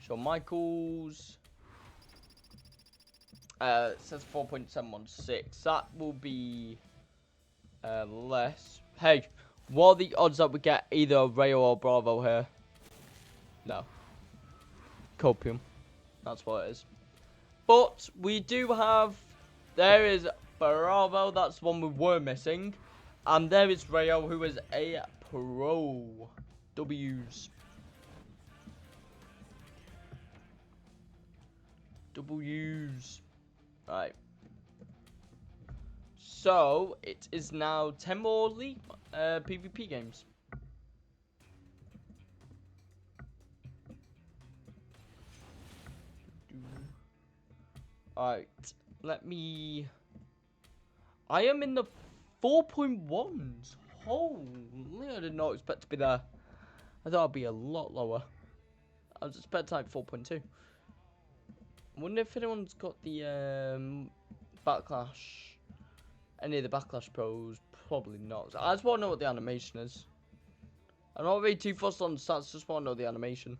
S2: Shawn Michaels. It says 4.716. That will be less. Hey, what are the odds that we get either Rayo or Bravo here? No. Copium. That's what it is. But we do have. There is Bravo. That's the one we were missing. And there is Rayo, who is a pro. W's. W's. Right. So, it is now 10 more League PvP games. Alright. Let me... I am in the 4.1s. Holy, I did not expect to be there. I thought I'd be a lot lower. I was expecting like 4.2. I wonder if anyone's got the Backlash. Any of the Backlash pros? Probably not. I just want to know what the animation is. I'm not really too fussed on stats, just want to know the animation.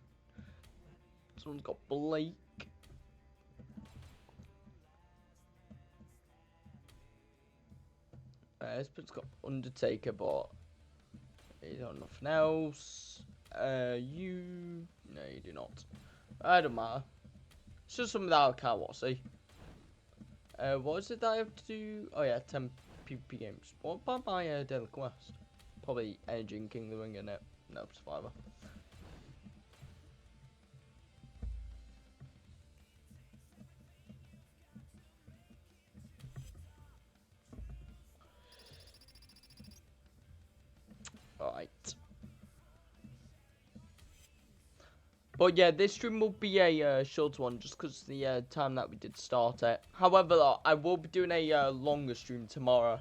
S2: Someone's got Blake. This one's got Undertaker, but you don't know nothing else. You... No, you do not. I don't matter. It's just something that I can't watch, see. What is it that I have to do? Oh yeah, 10 PvP games. What about my daily quest? Probably Energy and King of the Ring, innit? No, Survivor. Alright. But yeah, this stream will be a short one just because the time that we did start it. However, I will be doing a longer stream tomorrow.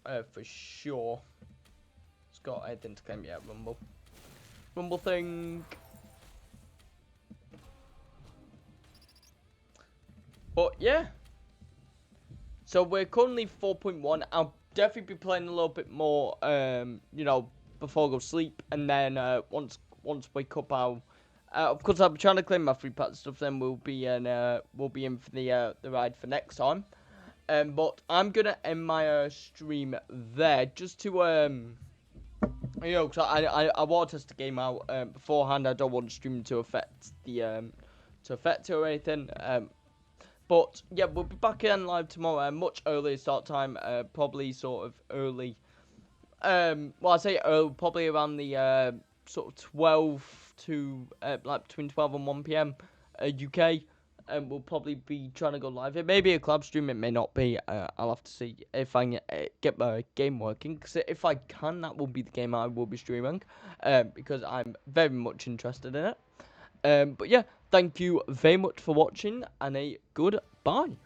S2: For sure. It's got anything to claim yet, Rumble. Rumble thing. But yeah. So we're currently 4.1. I'll definitely be playing a little bit more, you know, before I go to sleep. And then once I wake up, of course I'll be trying to claim my free pack stuff. Then we'll be in for the ride for next time. But I'm gonna end my stream there just to you know, cause I want to test the game out beforehand. I don't want the stream to affect the it or anything. But yeah, we'll be back again live tomorrow. Much earlier start time. Probably sort of early. Well, I say early, probably around the sort of 12 to like between 12 and 1 p.m. UK. and we'll probably be trying to go live. It may be a club stream, it may not be. I'll have to see if I can get my game working. Because if I can, that will be the game I will be streaming. Because I'm very much interested in it. But yeah, thank you very much for watching, and a goodbye.